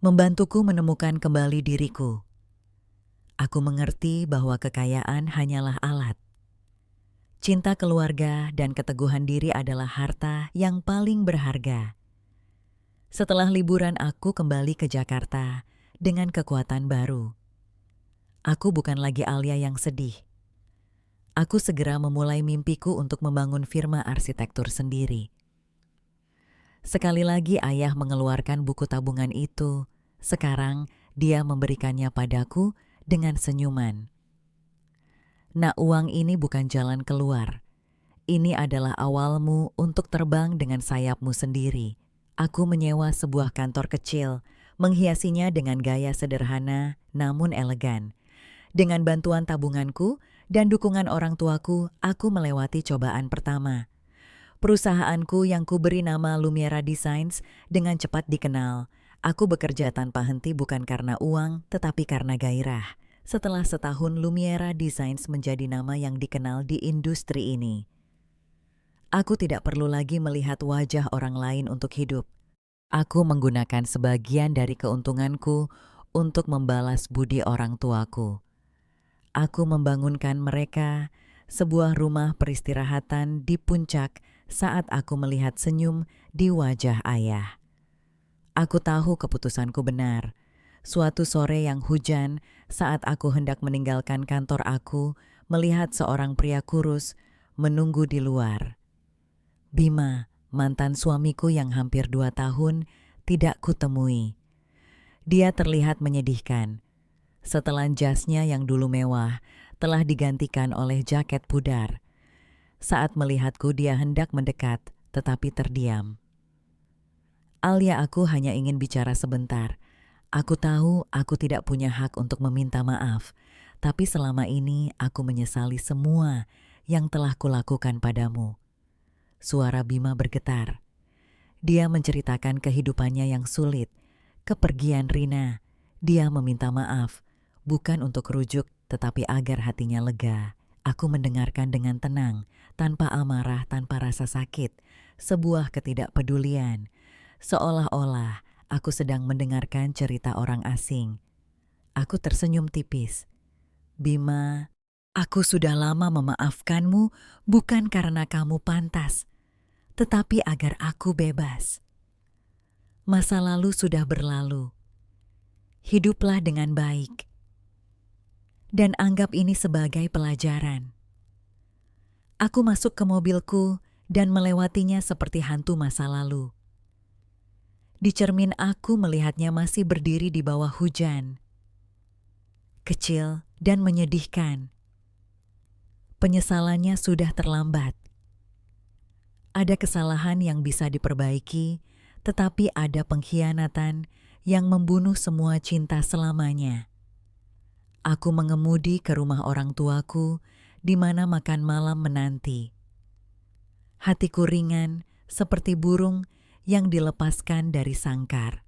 membantuku menemukan kembali diriku. Aku mengerti bahwa kekayaan hanyalah alat. Cinta keluarga dan keteguhan diri adalah harta yang paling berharga. Setelah liburan aku kembali ke Jakarta dengan kekuatan baru. Aku bukan lagi Alia yang sedih. Aku segera memulai mimpiku untuk membangun firma arsitektur sendiri. Sekali lagi ayah mengeluarkan buku tabungan itu. Sekarang dia memberikannya padaku dengan senyuman. Nak, uang ini bukan jalan keluar. Ini adalah awalmu untuk terbang dengan sayapmu sendiri. Aku menyewa sebuah kantor kecil, menghiasinya dengan gaya sederhana namun elegan. Dengan bantuan tabunganku dan dukungan orang tuaku, aku melewati cobaan pertama. Perusahaanku yang kuberi nama Lumiera Designs dengan cepat dikenal. Aku bekerja tanpa henti bukan karena uang, tetapi karena gairah. Setelah setahun, Lumiera Designs menjadi nama yang dikenal di industri ini. Aku tidak perlu lagi melihat wajah orang lain untuk hidup. Aku menggunakan sebagian dari keuntunganku untuk membalas budi orang tuaku. Aku membangunkan mereka sebuah rumah peristirahatan di puncak saat aku melihat senyum di wajah ayah. Aku tahu keputusanku benar. Suatu sore yang hujan, saat aku hendak meninggalkan kantor aku, melihat seorang pria kurus menunggu di luar. Bima, mantan suamiku yang hampir 2 tahun, tidak kutemui. Dia terlihat menyedihkan. Setelan jasnya yang dulu mewah, telah digantikan oleh jaket pudar. Saat melihatku dia hendak mendekat, tetapi terdiam. Alia, aku hanya ingin bicara sebentar. Aku tahu aku tidak punya hak untuk meminta maaf, tapi selama ini aku menyesali semua yang telah kulakukan padamu. Suara Bima bergetar. Dia menceritakan kehidupannya yang sulit, kepergian Rina. Dia meminta maaf, bukan untuk rujuk, tetapi agar hatinya lega. Aku mendengarkan dengan tenang, tanpa amarah, tanpa rasa sakit, sebuah ketidakpedulian. Seolah-olah aku sedang mendengarkan cerita orang asing. Aku tersenyum tipis. Bima, aku sudah lama memaafkanmu bukan karena kamu pantas, tetapi agar aku bebas. Masa lalu sudah berlalu. Hiduplah dengan baik. Dan anggap ini sebagai pelajaran. Aku masuk ke mobilku dan melewatinya seperti hantu masa lalu. Di cermin aku melihatnya masih berdiri di bawah hujan. Kecil dan menyedihkan. Penyesalannya sudah terlambat. Ada kesalahan yang bisa diperbaiki, tetapi ada pengkhianatan yang membunuh semua cinta selamanya. Aku mengemudi ke rumah orang tuaku, di mana makan malam menanti. Hatiku ringan seperti burung yang dilepaskan dari sangkar.